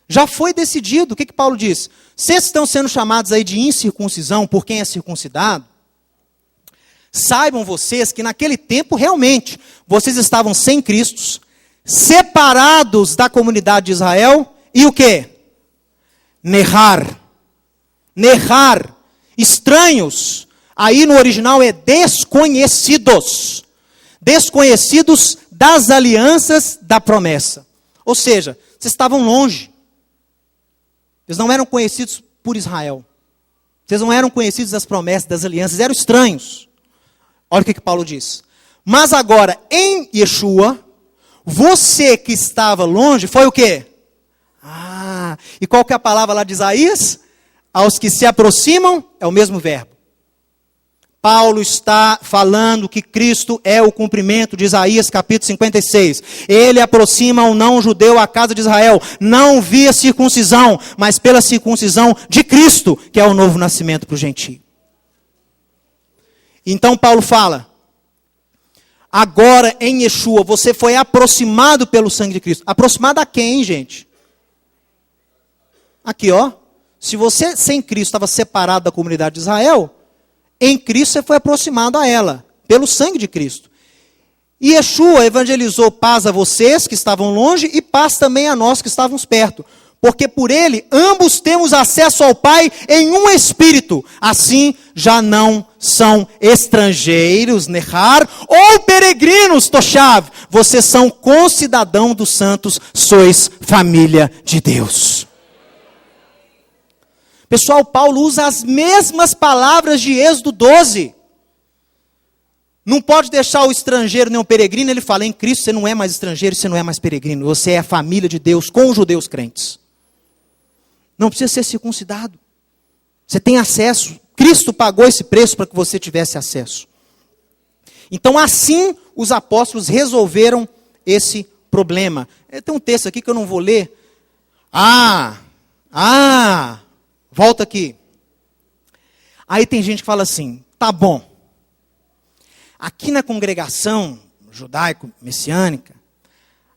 Já foi decidido. O que Paulo diz? Vocês estão sendo chamados aí de incircuncisão por quem é circuncidado? Saibam vocês que naquele tempo, realmente, vocês estavam sem Cristo, separados da comunidade de Israel, e o quê? Nehar, estranhos, aí no original é desconhecidos, desconhecidos das alianças da promessa. Ou seja, vocês estavam longe. Vocês não eram conhecidos por Israel. Vocês não eram conhecidos das promessas, das alianças, eram estranhos. Olha o que Paulo diz. Mas agora, em Yeshua, você que estava longe, foi o quê? E qual que é a palavra lá de Isaías? aos que se aproximam, é o mesmo verbo. Paulo está falando que Cristo é o cumprimento de Isaías capítulo 56. Ele aproxima o não-judeu à casa de Israel, não via circuncisão, mas pela circuncisão de Cristo, que é o novo nascimento para o gentio. Então Paulo fala, agora em Yeshua, você foi aproximado pelo sangue de Cristo. Aproximado a quem, gente? Aqui, ó. Se você sem Cristo estava separado da comunidade de Israel, em Cristo você foi aproximado a ela, pelo sangue de Cristo. E Yeshua evangelizou paz a vocês que estavam longe e paz também a nós que estávamos perto. Porque por ele, ambos temos acesso ao Pai em um Espírito. Assim, já não são estrangeiros, nehar, ou peregrinos, toshav. Vocês são concidadão dos santos, sois família de Deus. Pessoal, Paulo usa as mesmas palavras de Êxodo 12. Não pode deixar o estrangeiro nem o peregrino. Ele fala, em Cristo você não é mais estrangeiro, você não é mais peregrino. Você é a família de Deus com os judeus crentes. Não precisa ser circuncidado. Você tem acesso. Cristo pagou esse preço para que você tivesse acesso. Então assim os apóstolos resolveram esse problema. Tem um texto aqui que eu não vou ler. Volta aqui. Aí tem gente que fala assim, tá bom. Aqui na congregação judaico-messiânica,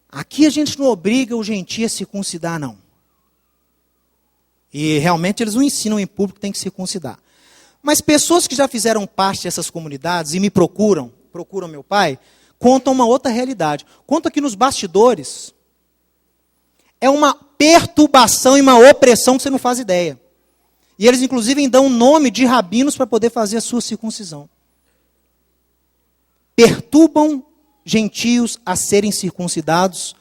aqui a gente não obriga o gentio a circuncidar, não. E realmente eles não ensinam em público que tem que circuncidar. Mas pessoas que já fizeram parte dessas comunidades e me procuram meu pai, contam uma outra realidade. Contam que nos bastidores é uma perturbação e uma opressão que você não faz ideia. E eles, inclusive, dão o nome de rabinos para poder fazer a sua circuncisão. Perturbam gentios a serem circuncidados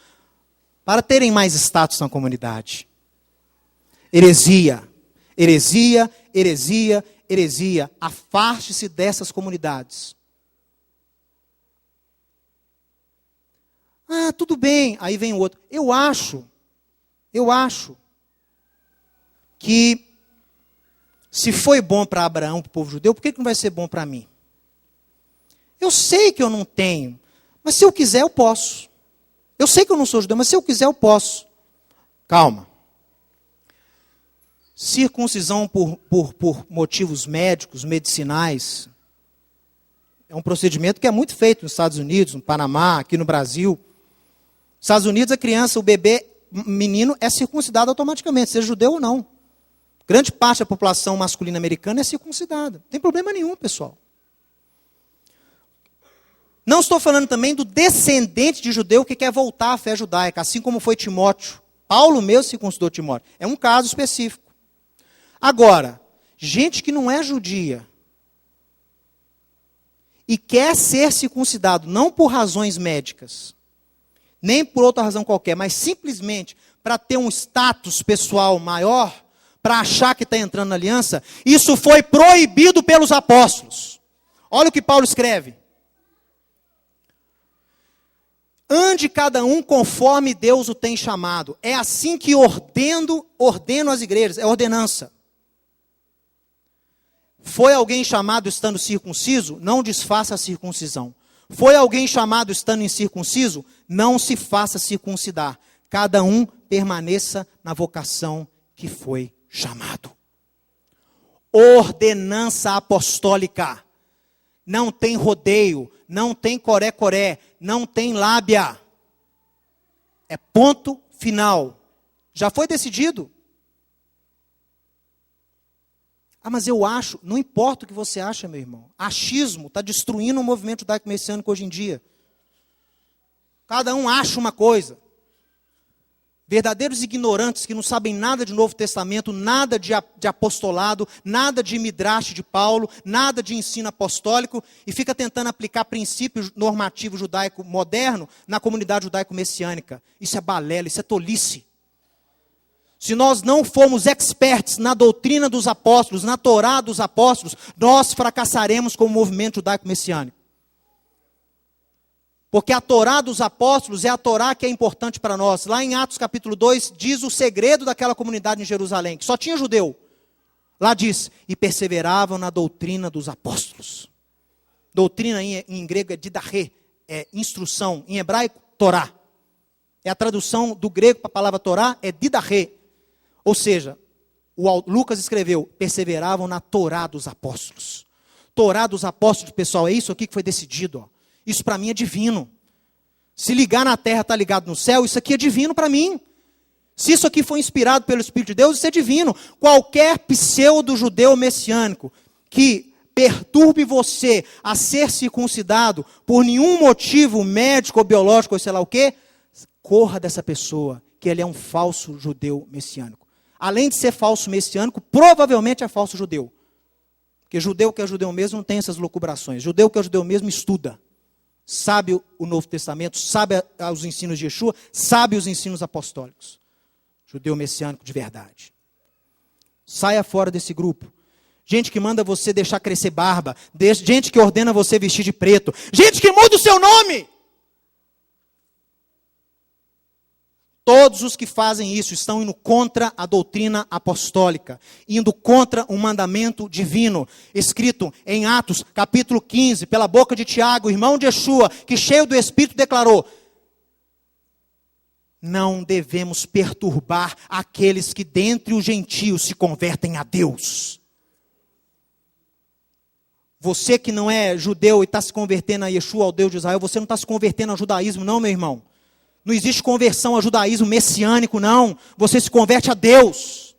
para terem mais status na comunidade. Heresia, heresia, heresia, heresia. Afaste-se dessas comunidades. Tudo bem. Aí vem o outro. Eu acho que se foi bom para Abraão, para o povo judeu, por que não vai ser bom para mim? Eu sei que eu não tenho, mas se eu quiser eu posso. Eu sei que eu não sou judeu, mas se eu quiser eu posso. Calma. Circuncisão por motivos médicos, medicinais, é um procedimento que é muito feito nos Estados Unidos, no Panamá, aqui no Brasil. Nos Estados Unidos a criança, o bebê, menino, é circuncidado automaticamente, seja judeu ou não. Grande parte da população masculina americana é circuncidada. Não tem problema nenhum, pessoal. Não estou falando também do descendente de judeu que quer voltar à fé judaica, assim como foi Timóteo. Paulo mesmo circuncidou Timóteo. É um caso específico. Agora, gente que não é judia e quer ser circuncidado, não por razões médicas, nem por outra razão qualquer, mas simplesmente para ter um status pessoal maior, para achar que está entrando na aliança, isso foi proibido pelos apóstolos. Olha o que Paulo escreve. Ande cada um conforme Deus o tem chamado. É assim que ordeno as igrejas, é ordenança. Foi alguém chamado estando circunciso? Não desfaça a circuncisão. Foi alguém chamado estando incircunciso? Não se faça circuncidar. Cada um permaneça na vocação que foi chamado. Ordenança apostólica. Não tem rodeio, não tem coré-coré, não tem lábia. É ponto final. Já foi decidido. Mas eu acho, não importa o que você acha, meu irmão. Achismo está destruindo o movimento judaico-messiânico hoje em dia. Cada um acha uma coisa. Verdadeiros ignorantes que não sabem nada de Novo Testamento, nada de apostolado, nada de midrash de Paulo, nada de ensino apostólico, e fica tentando aplicar princípio normativo judaico moderno na comunidade judaico-messiânica. Isso é balela, isso é tolice. Se nós não formos experts na doutrina dos apóstolos, na Torá dos apóstolos, nós fracassaremos como movimento judaico-messiânico. Porque a Torá dos apóstolos é a Torá que é importante para nós. Lá em Atos capítulo 2, diz o segredo daquela comunidade em Jerusalém, que só tinha judeu. Lá diz, e perseveravam na doutrina dos apóstolos. Doutrina em grego é didache, é instrução. Em hebraico, Torá. É a tradução do grego para a palavra Torá, é didache. Ou seja, Lucas escreveu, perseveravam na Torá dos apóstolos. Torá dos apóstolos, pessoal, é isso aqui que foi decidido. Ó. Isso para mim é divino. Se ligar na terra, está ligado no céu, isso aqui é divino para mim. Se isso aqui foi inspirado pelo Espírito de Deus, isso é divino. Qualquer pseudo-judeu messiânico que perturbe você a ser circuncidado por nenhum motivo médico ou biológico, ou sei lá o quê, corra dessa pessoa, que ele é um falso judeu messiânico. Além de ser falso messiânico, provavelmente é falso judeu. Porque judeu que é judeu mesmo não tem essas locubrações. Judeu que é judeu mesmo estuda. Sabe o Novo Testamento, sabe os ensinos de Yeshua, sabe os ensinos apostólicos. Judeu messiânico de verdade. Saia fora desse grupo. Gente que manda você deixar crescer barba. Gente que ordena você vestir de preto. Gente que muda o seu nome. Todos os que fazem isso estão indo contra a doutrina apostólica. Indo contra um mandamento divino. Escrito em Atos, capítulo 15, pela boca de Tiago, irmão de Yeshua, que cheio do Espírito declarou: não devemos perturbar aqueles que dentre os gentios se convertem a Deus. Você que não é judeu e está se convertendo a Yeshua, ao Deus de Israel, você não está se convertendo ao judaísmo não, meu irmão. Não existe conversão ao judaísmo messiânico, não. Você se converte a Deus,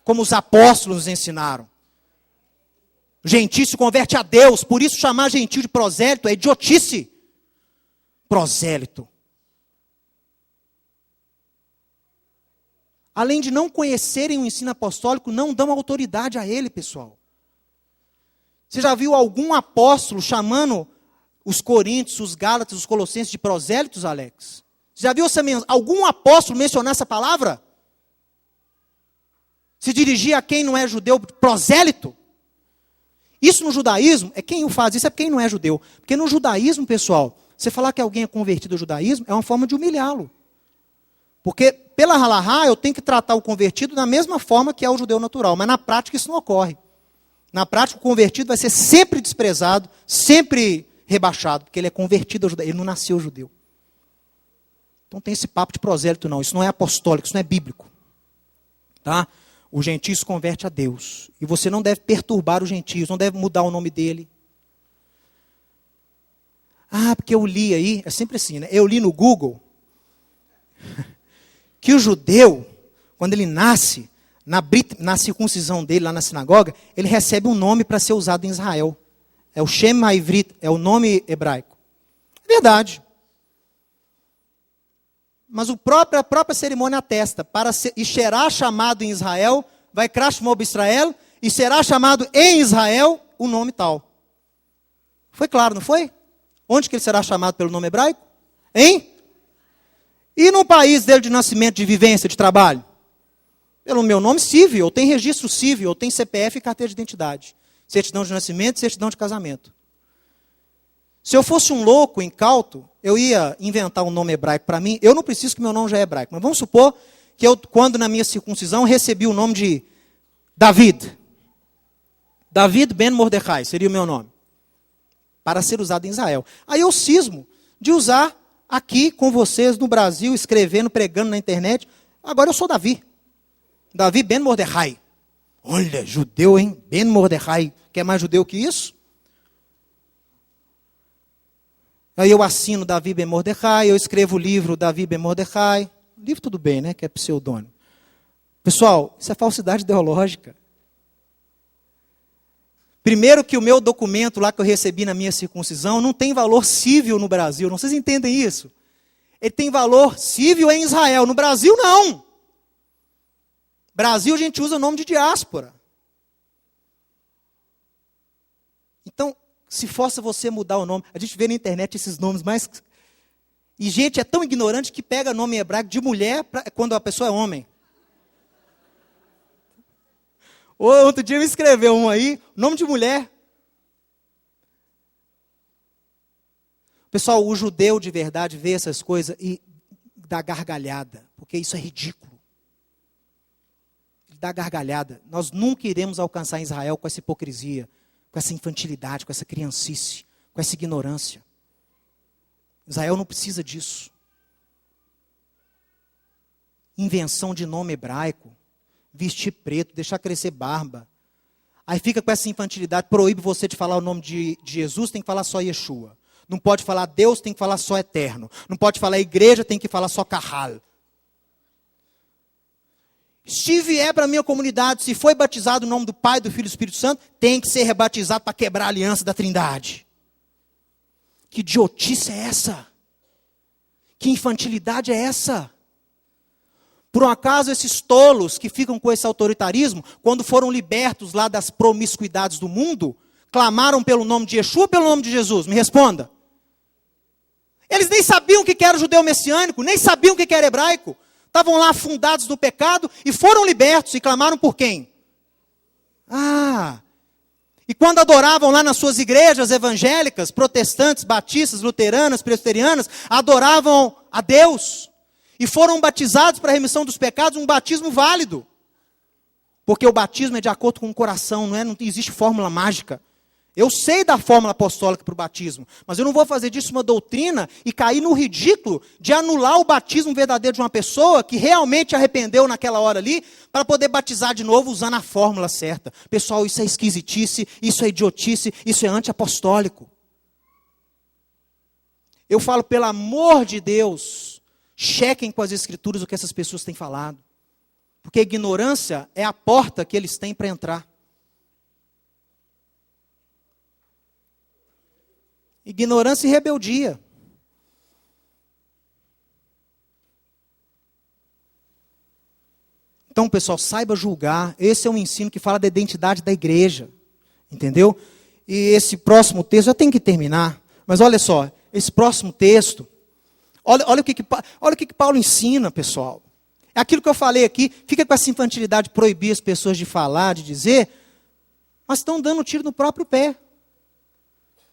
como os apóstolos nos ensinaram. O gentio se converte a Deus, por isso chamar gentio de prosélito é idiotice. Prosélito. Além de não conhecerem o ensino apostólico, não dão autoridade a ele, pessoal. Você já viu algum apóstolo chamando os coríntios, os gálatas, os colossenses de prosélitos, Alex? Você já viu algum apóstolo mencionar essa palavra? Se dirigir a quem não é judeu, prosélito? Isso no judaísmo, quem faz isso é quem não é judeu. Porque no judaísmo, pessoal, você falar que alguém é convertido ao judaísmo é uma forma de humilhá-lo. Porque pela halahá eu tenho que tratar o convertido da mesma forma que é o judeu natural. Mas na prática isso não ocorre. Na prática o convertido vai ser sempre desprezado, sempre rebaixado. Porque ele é convertido ao judeu, ele não nasceu judeu. Então tem esse papo de prosélito não. Isso não é apostólico, isso não é bíblico. Tá? O gentio se converte a Deus. E você não deve perturbar os gentios, não deve mudar o nome dele. Ah, porque eu li aí, é sempre assim, né? Eu li no Google que o judeu, quando ele nasce, na circuncisão dele, lá na sinagoga, ele recebe um nome para ser usado em Israel. É o Shem HaIvrit, é o nome hebraico. É verdade. Mas a própria cerimônia atesta, e será chamado em Israel, vai Krashmob Israel, e será chamado em Israel o nome tal. Foi claro, não foi? Onde que ele será chamado pelo nome hebraico? Hein? E no país dele de nascimento, de vivência, de trabalho? Pelo meu nome civil, eu tenho registro civil, eu tenho CPF e carteira de identidade. Certidão de nascimento e certidão de casamento. Se eu fosse um louco, incauto, eu ia inventar um nome hebraico para mim. Eu não preciso que meu nome já é hebraico. Mas vamos supor que eu, quando na minha circuncisão, recebi o nome de David. David ben Mordecai seria o meu nome. Para ser usado em Israel. Aí eu cismo de usar aqui com vocês no Brasil, escrevendo, pregando na internet. Agora eu sou Davi. Davi ben Mordecai. Olha, judeu, hein? Ben Mordecai. Quer mais judeu que isso? Aí eu assino Davi ben Mordecai, eu escrevo o livro Davi ben Mordecai. Livro tudo bem, né? Que é pseudônimo. Pessoal, isso é falsidade ideológica. Primeiro que o meu documento lá que eu recebi na minha circuncisão não tem valor civil no Brasil. Não, vocês entendem isso? Ele tem valor civil em Israel. No Brasil, não. Brasil a gente usa o nome de diáspora. Então, se fosse você mudar o nome, a gente vê na internet esses nomes mais... E gente é tão ignorante que pega nome hebraico de mulher quando a pessoa é homem. Outro dia me escreveu um aí, nome de mulher. Pessoal, o judeu de verdade vê essas coisas e dá gargalhada, porque isso é ridículo. dar gargalhada. Nós nunca iremos alcançar Israel com essa hipocrisia, com essa infantilidade, com essa criancice, com essa ignorância. Israel não precisa disso. Invenção de nome hebraico, vestir preto, deixar crescer barba. Aí fica com essa infantilidade, proíbe você de falar o nome de Jesus, tem que falar só Yeshua. Não pode falar Deus, tem que falar só Eterno. Não pode falar igreja, tem que falar só Kahal. Se vier para a minha comunidade, se foi batizado no nome do Pai, do Filho e do Espírito Santo, tem que ser rebatizado para quebrar a aliança da Trindade. Que idiotice é essa? Que infantilidade é essa? Por um acaso, esses tolos que ficam com esse autoritarismo, quando foram libertos lá das promiscuidades do mundo, clamaram pelo nome de Yeshua ou pelo nome de Jesus? Me responda. Eles nem sabiam o que era judeu messiânico, nem sabiam o que era hebraico. Estavam lá afundados no pecado e foram libertos e clamaram por quem? E quando adoravam lá nas suas igrejas evangélicas, protestantes, batistas, luteranas, presbiterianas, adoravam a Deus. E foram batizados para a remissão dos pecados, um batismo válido. Porque o batismo é de acordo com o coração, não existe fórmula mágica. Eu sei da fórmula apostólica para o batismo, mas eu não vou fazer disso uma doutrina e cair no ridículo de anular o batismo verdadeiro de uma pessoa que realmente arrependeu naquela hora ali, para poder batizar de novo usando a fórmula certa. Pessoal, isso é esquisitice, isso é idiotice, isso é anti-apostólico. Eu falo, pelo amor de Deus, chequem com as escrituras o que essas pessoas têm falado. Porque a ignorância é a porta que eles têm para entrar. Ignorância e rebeldia. Então, pessoal, saiba julgar. Esse é um ensino que fala da identidade da igreja. Entendeu? E esse próximo texto, já tem que terminar. Mas olha só, esse próximo texto, olha o que Paulo ensina, pessoal. É aquilo que eu falei aqui, fica com essa infantilidade de proibir as pessoas de falar, de dizer, mas estão dando um tiro no próprio pé.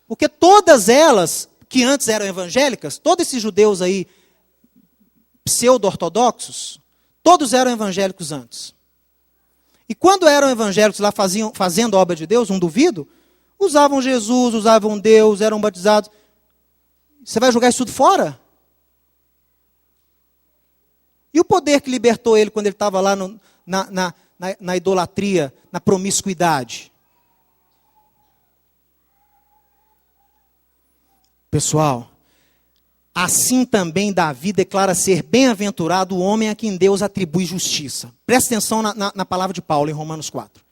Porque todas elas, que antes eram evangélicas, todos esses judeus aí, pseudo-ortodoxos, todos eram evangélicos antes. E quando eram evangélicos lá fazendo a obra de Deus, não duvido, usavam Jesus, usavam Deus, eram batizados. Você vai jogar isso tudo fora? E o poder que libertou ele quando ele estava lá na idolatria, na promiscuidade? Pessoal, assim também Davi declara ser bem-aventurado o homem a quem Deus atribui justiça. Presta atenção na palavra de Paulo em Romanos 4.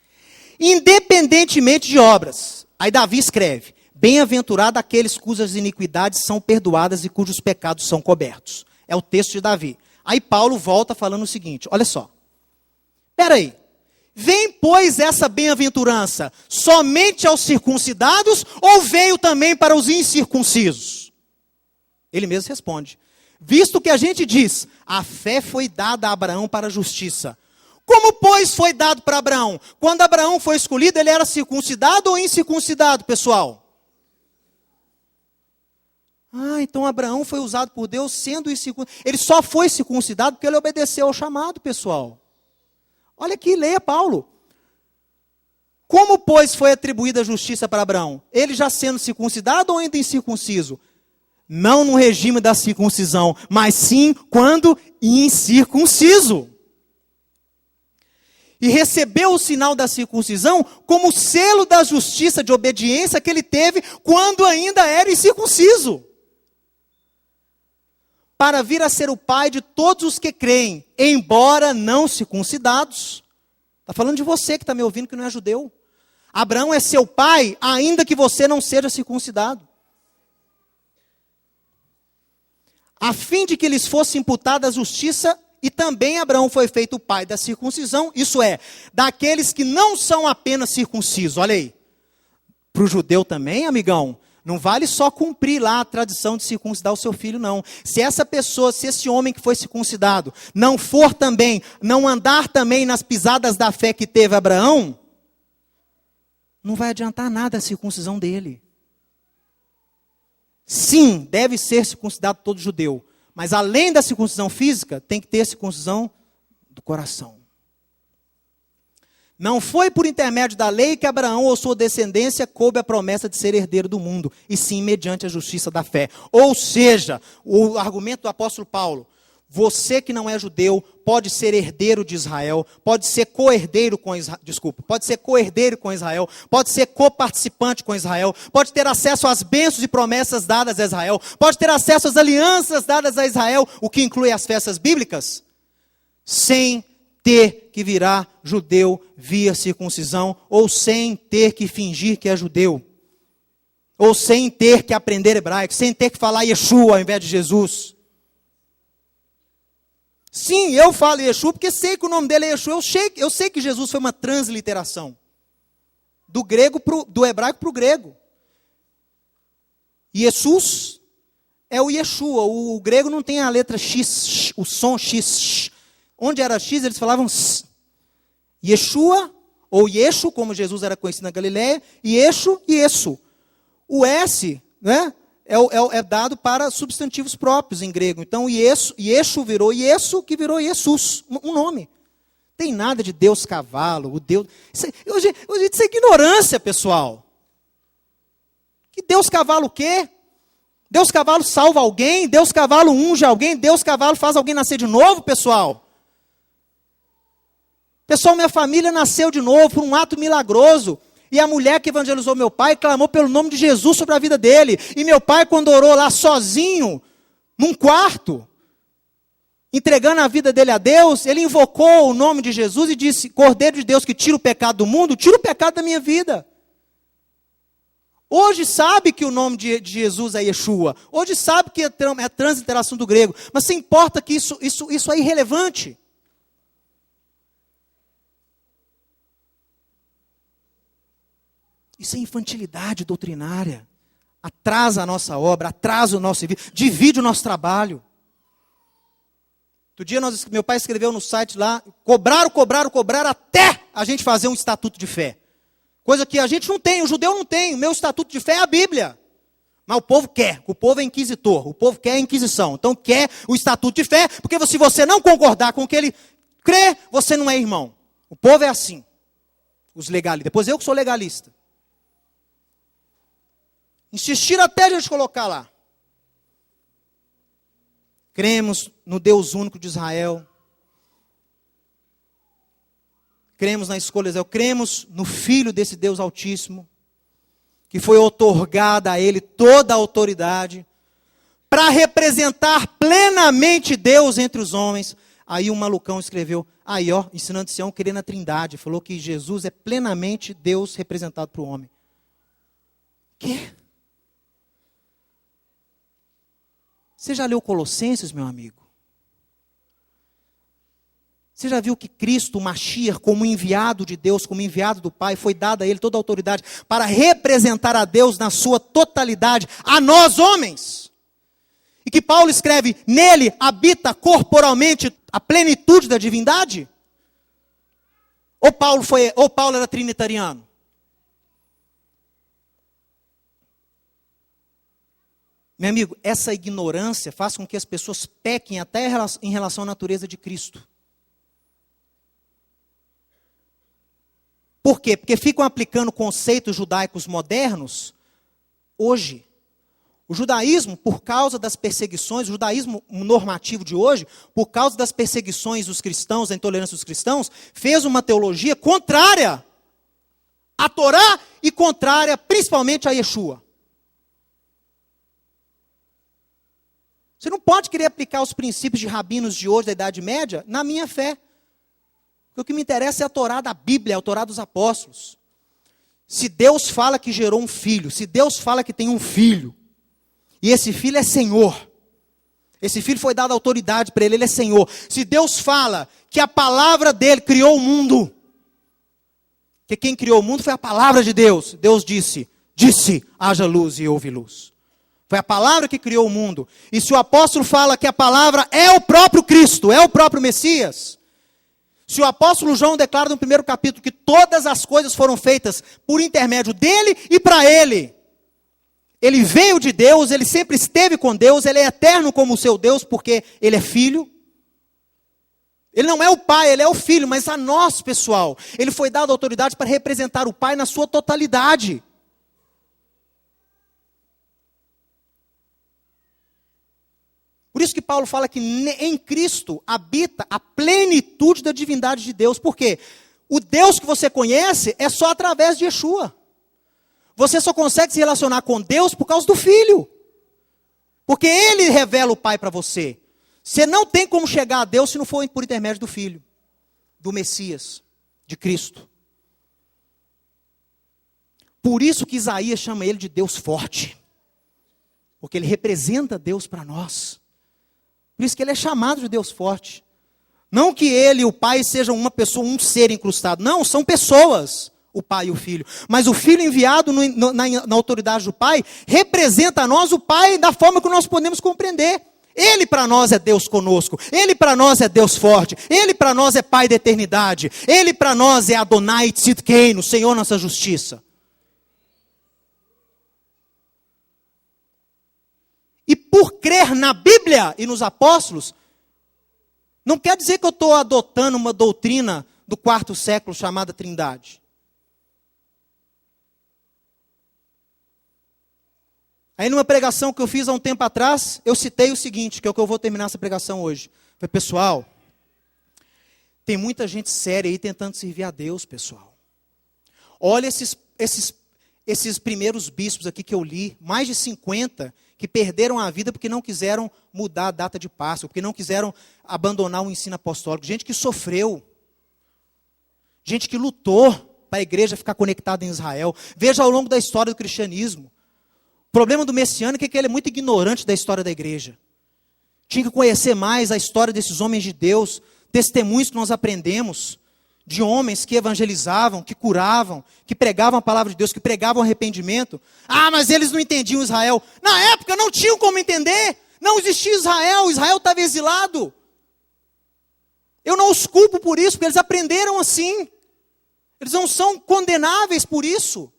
Independentemente de obras, aí Davi escreve, bem-aventurado aqueles cujas iniquidades são perdoadas e cujos pecados são cobertos. É o texto de Davi. Aí Paulo volta falando o seguinte, olha só. Espera aí. Vem, pois, essa bem-aventurança somente aos circuncidados ou veio também para os incircuncisos? Ele mesmo responde. Visto que a gente diz, a fé foi dada a Abraão para a justiça. Como, pois, foi dado para Abraão? Quando Abraão foi escolhido, ele era circuncidado ou incircuncidado, pessoal? Então Abraão foi usado por Deus sendo incircuncidado. Ele só foi circuncidado porque ele obedeceu ao chamado, pessoal. Olha aqui, leia Paulo. Como, pois, foi atribuída a justiça para Abraão? Ele já sendo circuncidado ou ainda incircunciso? Não no regime da circuncisão, mas sim quando incircunciso. E recebeu o sinal da circuncisão como selo da justiça de obediência que ele teve quando ainda era incircunciso. Para vir a ser o pai de todos os que creem, embora não circuncidados. Está falando de você que está me ouvindo que não é judeu. Abraão é seu pai, ainda que você não seja circuncidado. A fim de que lhes fosse imputada a justiça, e também Abraão foi feito o pai da circuncisão, isso é, daqueles que não são apenas circuncisos. Olha aí. Para o judeu também, amigão, não vale só cumprir lá a tradição de circuncidar o seu filho, não. Se essa pessoa, se esse homem que foi circuncidado, não for também, não andar também nas pisadas da fé que teve Abraão, não vai adiantar nada a circuncisão dele. Sim, deve ser circuncidado todo judeu. Mas além da circuncisão física, tem que ter circuncisão do coração. Não foi por intermédio da lei que Abraão ou sua descendência coube a promessa de ser herdeiro do mundo, e sim mediante a justiça da fé. Ou seja, o argumento do apóstolo Paulo, você que não é judeu, pode ser herdeiro de Israel, pode ser co-herdeiro com Israel, pode ser co-herdeiro com Israel, pode ser coparticipante com Israel, pode ter acesso às bênçãos e promessas dadas a Israel, pode ter acesso às alianças dadas a Israel, o que inclui as festas bíblicas, sem ter que virar judeu via circuncisão, ou sem ter que fingir que é judeu, ou sem ter que aprender hebraico, sem ter que falar Yeshua ao invés de Jesus. Sim, eu falo Yeshua porque sei que o nome dele é Yeshua, eu sei que Jesus foi uma transliteração, do hebraico para o grego. Jesus é o Yeshua, o grego não tem a letra X, o som X. Onde era X, eles falavam S. Yeshua, ou Yeshu, como Jesus era conhecido na Galileia, Yeshu e Yesu. O S, né, é dado para substantivos próprios em grego. Então, Yeshu virou Yesu, que virou Jesus, um nome. Tem nada de Deus cavalo, o Deus... Hoje isso é ignorância, pessoal. Que Deus cavalo o quê? Deus cavalo salva alguém? Deus cavalo unge alguém? Deus cavalo faz alguém nascer de novo, pessoal? Pessoal, minha família nasceu de novo por um ato milagroso. E a mulher que evangelizou meu pai clamou pelo nome de Jesus sobre a vida dele. E meu pai, quando orou lá sozinho, num quarto, entregando a vida dele a Deus, ele invocou o nome de Jesus e disse: Cordeiro de Deus que tira o pecado do mundo, tira o pecado da minha vida. Hoje sabe que o nome de Jesus é Yeshua. Hoje sabe que é transliteração do grego. Mas se importa que isso é irrelevante. Isso é infantilidade doutrinária. Atrasa a nossa obra, atrasa o nosso serviço, divide o nosso trabalho. Outro dia meu pai escreveu no site lá, cobraram até a gente fazer um estatuto de fé. Coisa que a gente não tem, o judeu não tem. O meu estatuto de fé é a Bíblia. Mas o povo quer, o povo é inquisitor, o povo quer a inquisição. Então quer o estatuto de fé, porque se você não concordar com o que ele crê, você não é irmão. O povo é assim. Os legalistas. Depois eu que sou legalista. Insistiram até a gente colocar lá. Cremos no Deus único de Israel. Cremos na escolha de Israel. Cremos no Filho desse Deus Altíssimo, que foi outorgada a Ele toda a autoridade, para representar plenamente Deus entre os homens. Aí um malucão escreveu, ensinando Sião, querendo a Trindade. Falou que Jesus é plenamente Deus representado para o homem. Quê? Você já leu Colossenses, meu amigo? Você já viu que Cristo, o Mashiach, como enviado de Deus, como enviado do Pai, foi dada a Ele toda a autoridade para representar a Deus na sua totalidade, a nós homens? E que Paulo escreve, nele habita corporalmente a plenitude da divindade? Ou Paulo era trinitariano? Meu amigo, essa ignorância faz com que as pessoas pequem até em relação à natureza de Cristo. Por quê? Porque ficam aplicando conceitos judaicos modernos hoje. O judaísmo, por causa das perseguições, o judaísmo normativo de hoje, por causa das perseguições dos cristãos, da intolerância dos cristãos, fez uma teologia contrária à Torá e contrária principalmente a Yeshua. Você não pode querer aplicar os princípios de rabinos de hoje, da Idade Média, na minha fé. Porque o que me interessa é a Torá da Bíblia, é a Torá dos apóstolos. Se Deus fala que gerou um filho, se Deus fala que tem um filho, e esse filho é Senhor, esse filho foi dado autoridade para ele é Senhor. Se Deus fala que a palavra dele criou o mundo, que quem criou o mundo foi a palavra de Deus. Deus disse, haja luz e houve luz. Foi a palavra que criou o mundo. E se o apóstolo fala que a palavra é o próprio Cristo, é o próprio Messias, se o apóstolo João declara no primeiro capítulo que todas as coisas foram feitas por intermédio dele e para ele, ele veio de Deus, ele sempre esteve com Deus, ele é eterno como o seu Deus, porque ele é filho, Ele não é o Pai, Ele é o Filho, mas a nós, pessoal, Ele foi dado autoridade para representar o Pai na sua totalidade. Por isso que Paulo fala que em Cristo habita a plenitude da divindade de Deus. Por quê? O Deus que você conhece é só através de Yeshua. Você só consegue se relacionar com Deus por causa do Filho. Porque Ele revela o Pai para você. Você não tem como chegar a Deus se não for por intermédio do Filho, do Messias, de Cristo. Por isso que Isaías chama Ele de Deus forte. Porque Ele representa Deus para nós. Por isso que Ele é chamado de Deus forte. Não que Ele e o Pai sejam uma pessoa, um ser incrustado. Não, são pessoas, o Pai e o Filho. Mas o Filho enviado na autoridade do Pai, representa a nós o Pai da forma que nós podemos compreender. Ele para nós é Deus conosco. Ele para nós é Deus forte. Ele para nós é Pai da eternidade. Ele para nós é Adonai Tzidkeinu, Senhor nossa justiça. E por crer na Bíblia e nos apóstolos, não quer dizer que eu estou adotando uma doutrina do 4º século chamada Trindade. Aí numa pregação que eu fiz há um tempo atrás, eu citei o seguinte, que é o que eu vou terminar essa pregação hoje. Falei, pessoal, tem muita gente séria aí tentando servir a Deus, pessoal. Olha esses primeiros bispos aqui que eu li, mais de 50, que perderam a vida porque não quiseram mudar a data de Páscoa, porque não quiseram abandonar o ensino apostólico. Gente que sofreu, gente que lutou para a igreja ficar conectada em Israel. Veja ao longo da história do cristianismo. O problema do messiânico é que ele é muito ignorante da história da igreja. Tinha que conhecer mais a história desses homens de Deus, testemunhos que nós aprendemos, de homens que evangelizavam, que curavam, que pregavam a palavra de Deus, que pregavam arrependimento. Ah, mas eles não entendiam Israel. Na época não tinham como entender. Não existia Israel, Israel estava exilado. Eu não os culpo por isso, porque eles aprenderam assim. Eles não são condenáveis por isso.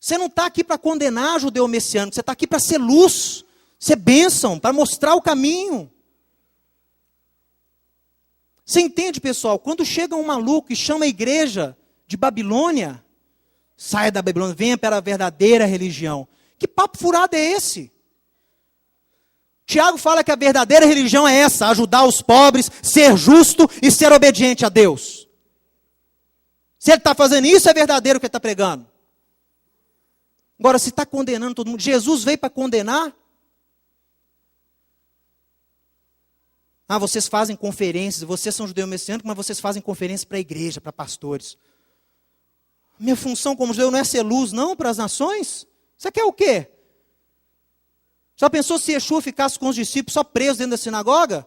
Você não está aqui para condenar judeu messiânico, você está aqui para ser luz, ser bênção, para mostrar o caminho. Você entende, pessoal? Quando chega um maluco e chama a igreja de Babilônia, saia da Babilônia, venha para a verdadeira religião. Que papo furado é esse? Tiago fala que a verdadeira religião é essa, ajudar os pobres, ser justo e ser obediente a Deus. Se ele está fazendo isso, é verdadeiro o que ele está pregando. Agora, se está condenando todo mundo, Jesus veio para condenar? Ah, vocês fazem conferências, vocês são judeu messiânico, mas vocês fazem conferências para a igreja, para pastores. Minha função como judeu não é ser luz, não, para as nações? Você quer o quê? Já pensou se Yeshua ficasse com os discípulos só presos dentro da sinagoga?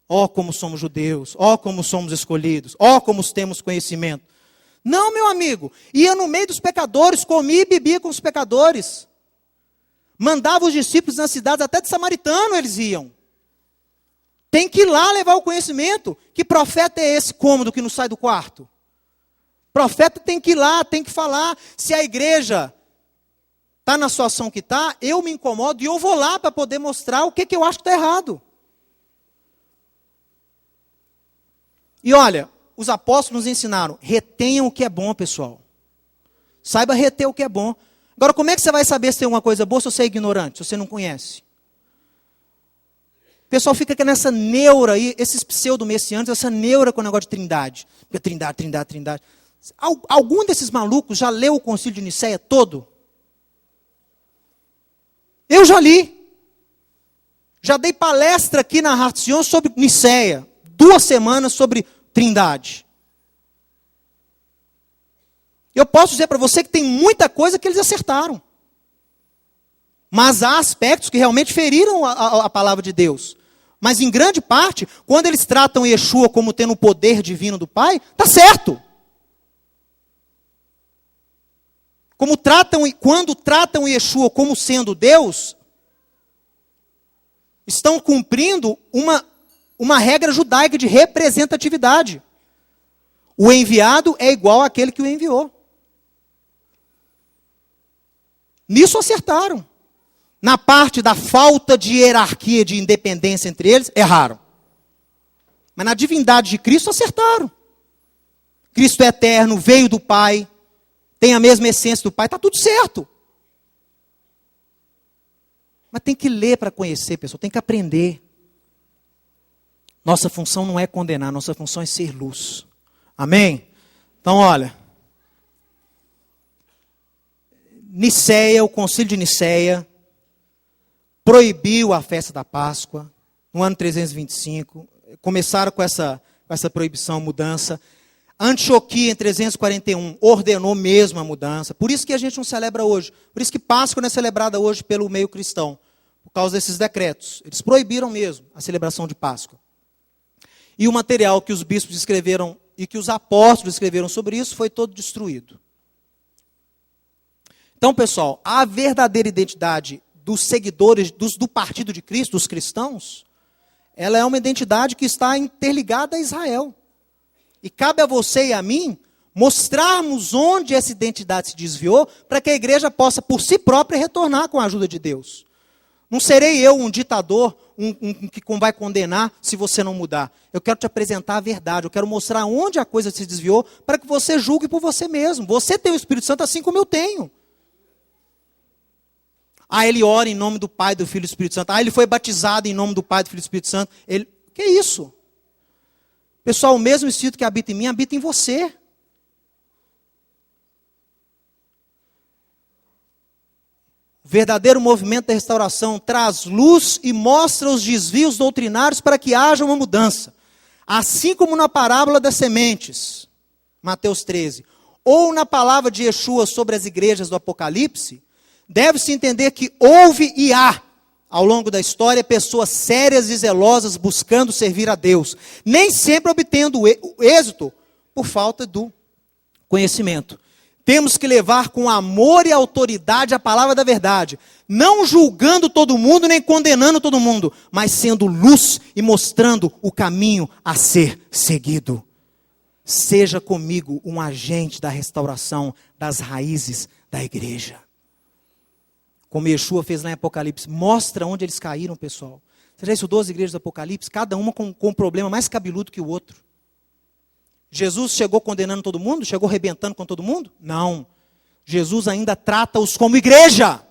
Ó, como somos judeus, ó, como somos escolhidos, ó, como temos conhecimento. Não, meu amigo, ia no meio dos pecadores, comia e bebia com os pecadores. Mandava os discípulos nas cidades, até de samaritano eles iam. Tem que ir lá levar o conhecimento. Que profeta é esse cômodo que não sai do quarto? Profeta tem que ir lá, tem que falar. Se a igreja está na situação que está, eu me incomodo e eu vou lá para poder mostrar o que eu acho que está errado. E olha, os apóstolos nos ensinaram, retenham o que é bom, pessoal. Saiba reter o que é bom. Agora, como é que você vai saber se tem alguma coisa boa se você é ignorante, se você não conhece? O pessoal fica nessa neura aí, esses pseudo-messianos, essa neura com o negócio de trindade. Trindade, trindade, trindade. Algum desses malucos já leu o Concílio de Nicéia todo? Eu já li. Já dei palestra aqui na Hartzion sobre Nicéia. 2 semanas sobre Trindade. Eu posso dizer para você que tem muita coisa que eles acertaram. Mas há aspectos que realmente feriram a palavra de Deus. Mas em grande parte, quando eles tratam Yeshua como tendo o poder divino do Pai, está certo. Quando tratam Yeshua como sendo Deus, estão cumprindo uma regra judaica de representatividade. O enviado é igual àquele que o enviou. Nisso acertaram. Na parte da falta de hierarquia, de independência entre eles, erraram. Mas na divindade de Cristo acertaram. Cristo é eterno, veio do Pai, tem a mesma essência do Pai, está tudo certo. Mas tem que ler para conhecer, pessoal, tem que aprender. Nossa função não é condenar, nossa função é ser luz. Amém? Então, olha, Nicéia, o concílio de Nicéia, proibiu a festa da Páscoa, no ano 325, começaram com essa proibição, mudança. Antioquia, em 341, ordenou mesmo a mudança. Por isso que a gente não celebra hoje. Por isso que Páscoa não é celebrada hoje pelo meio cristão. Por causa desses decretos. Eles proibiram mesmo a celebração de Páscoa. E o material que os bispos escreveram e que os apóstolos escreveram sobre isso foi todo destruído. Então, pessoal, a verdadeira identidade dos seguidores do partido de Cristo, dos cristãos, ela é uma identidade que está interligada a Israel. E cabe a você e a mim mostrarmos onde essa identidade se desviou para que a igreja possa por si própria retornar com a ajuda de Deus. Não serei eu um ditador, que vai condenar se você não mudar. Eu quero te apresentar a verdade, eu quero mostrar onde a coisa se desviou para que você julgue por você mesmo. Você tem o Espírito Santo assim como eu tenho. Ele ora em nome do Pai, do Filho e do Espírito Santo. Ele foi batizado em nome do Pai, do Filho e do Espírito Santo. Que isso? Pessoal, o mesmo Espírito que habita em mim, habita em você. O verdadeiro movimento da restauração traz luz e mostra os desvios doutrinários para que haja uma mudança. Assim como na parábola das sementes, Mateus 13, ou na palavra de Yeshua sobre as igrejas do Apocalipse, deve-se entender que houve e há, ao longo da história, pessoas sérias e zelosas buscando servir a Deus, nem sempre obtendo êxito por falta do conhecimento. Temos que levar com amor e autoridade a palavra da verdade, não julgando todo mundo, nem condenando todo mundo, mas sendo luz e mostrando o caminho a ser seguido. Seja comigo um agente da restauração das raízes da igreja. Como Yeshua fez lá em Apocalipse, mostra onde eles caíram, pessoal. Você já estudou as igrejas do Apocalipse? Cada uma com um problema mais cabeludo que o outro. Jesus chegou condenando todo mundo? Chegou arrebentando com todo mundo? Não. Jesus ainda trata-os como igreja.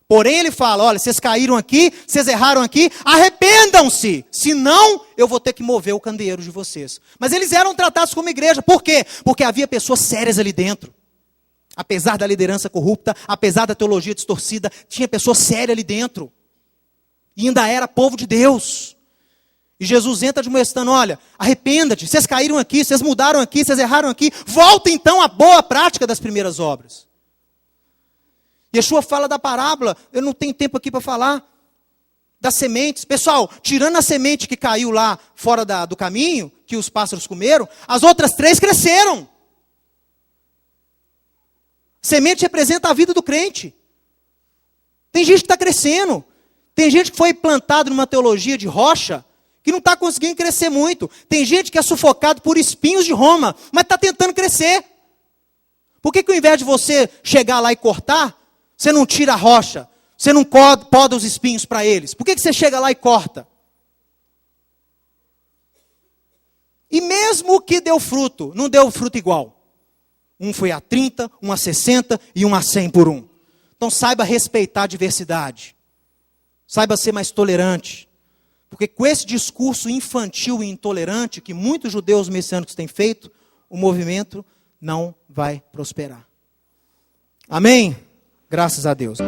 Porém ele fala, olha, vocês caíram aqui, vocês erraram aqui, arrependam-se. Senão eu vou ter que mover o candeeiro de vocês. Mas eles eram tratados como igreja. Por quê? Porque havia pessoas sérias ali dentro. Apesar da liderança corrupta, apesar da teologia distorcida, tinha pessoa séria ali dentro. E ainda era povo de Deus. E Jesus entra admoestando, olha, arrependa-te, vocês caíram aqui, vocês mudaram aqui, vocês erraram aqui, volta então à boa prática das primeiras obras. Yeshua fala da parábola, eu não tenho tempo aqui para falar, das sementes. Pessoal, tirando a semente que caiu lá fora do caminho, que os pássaros comeram, as outras 3 cresceram. Semente representa a vida do crente. Tem gente que está crescendo. Tem gente que foi plantado numa teologia de rocha, que não está conseguindo crescer muito. Tem gente que é sufocado por espinhos de Roma, mas está tentando crescer. Por que ao invés de você chegar lá e cortar, você não tira a rocha? Você não poda os espinhos para eles? Por que você chega lá e corta? E mesmo que deu fruto, não deu fruto igual. Um foi a 30, um a 60 e um a 100 por um. Então saiba respeitar a diversidade. Saiba ser mais tolerante. Porque com esse discurso infantil e intolerante que muitos judeus messiânicos têm feito, o movimento não vai prosperar. Amém? Graças a Deus.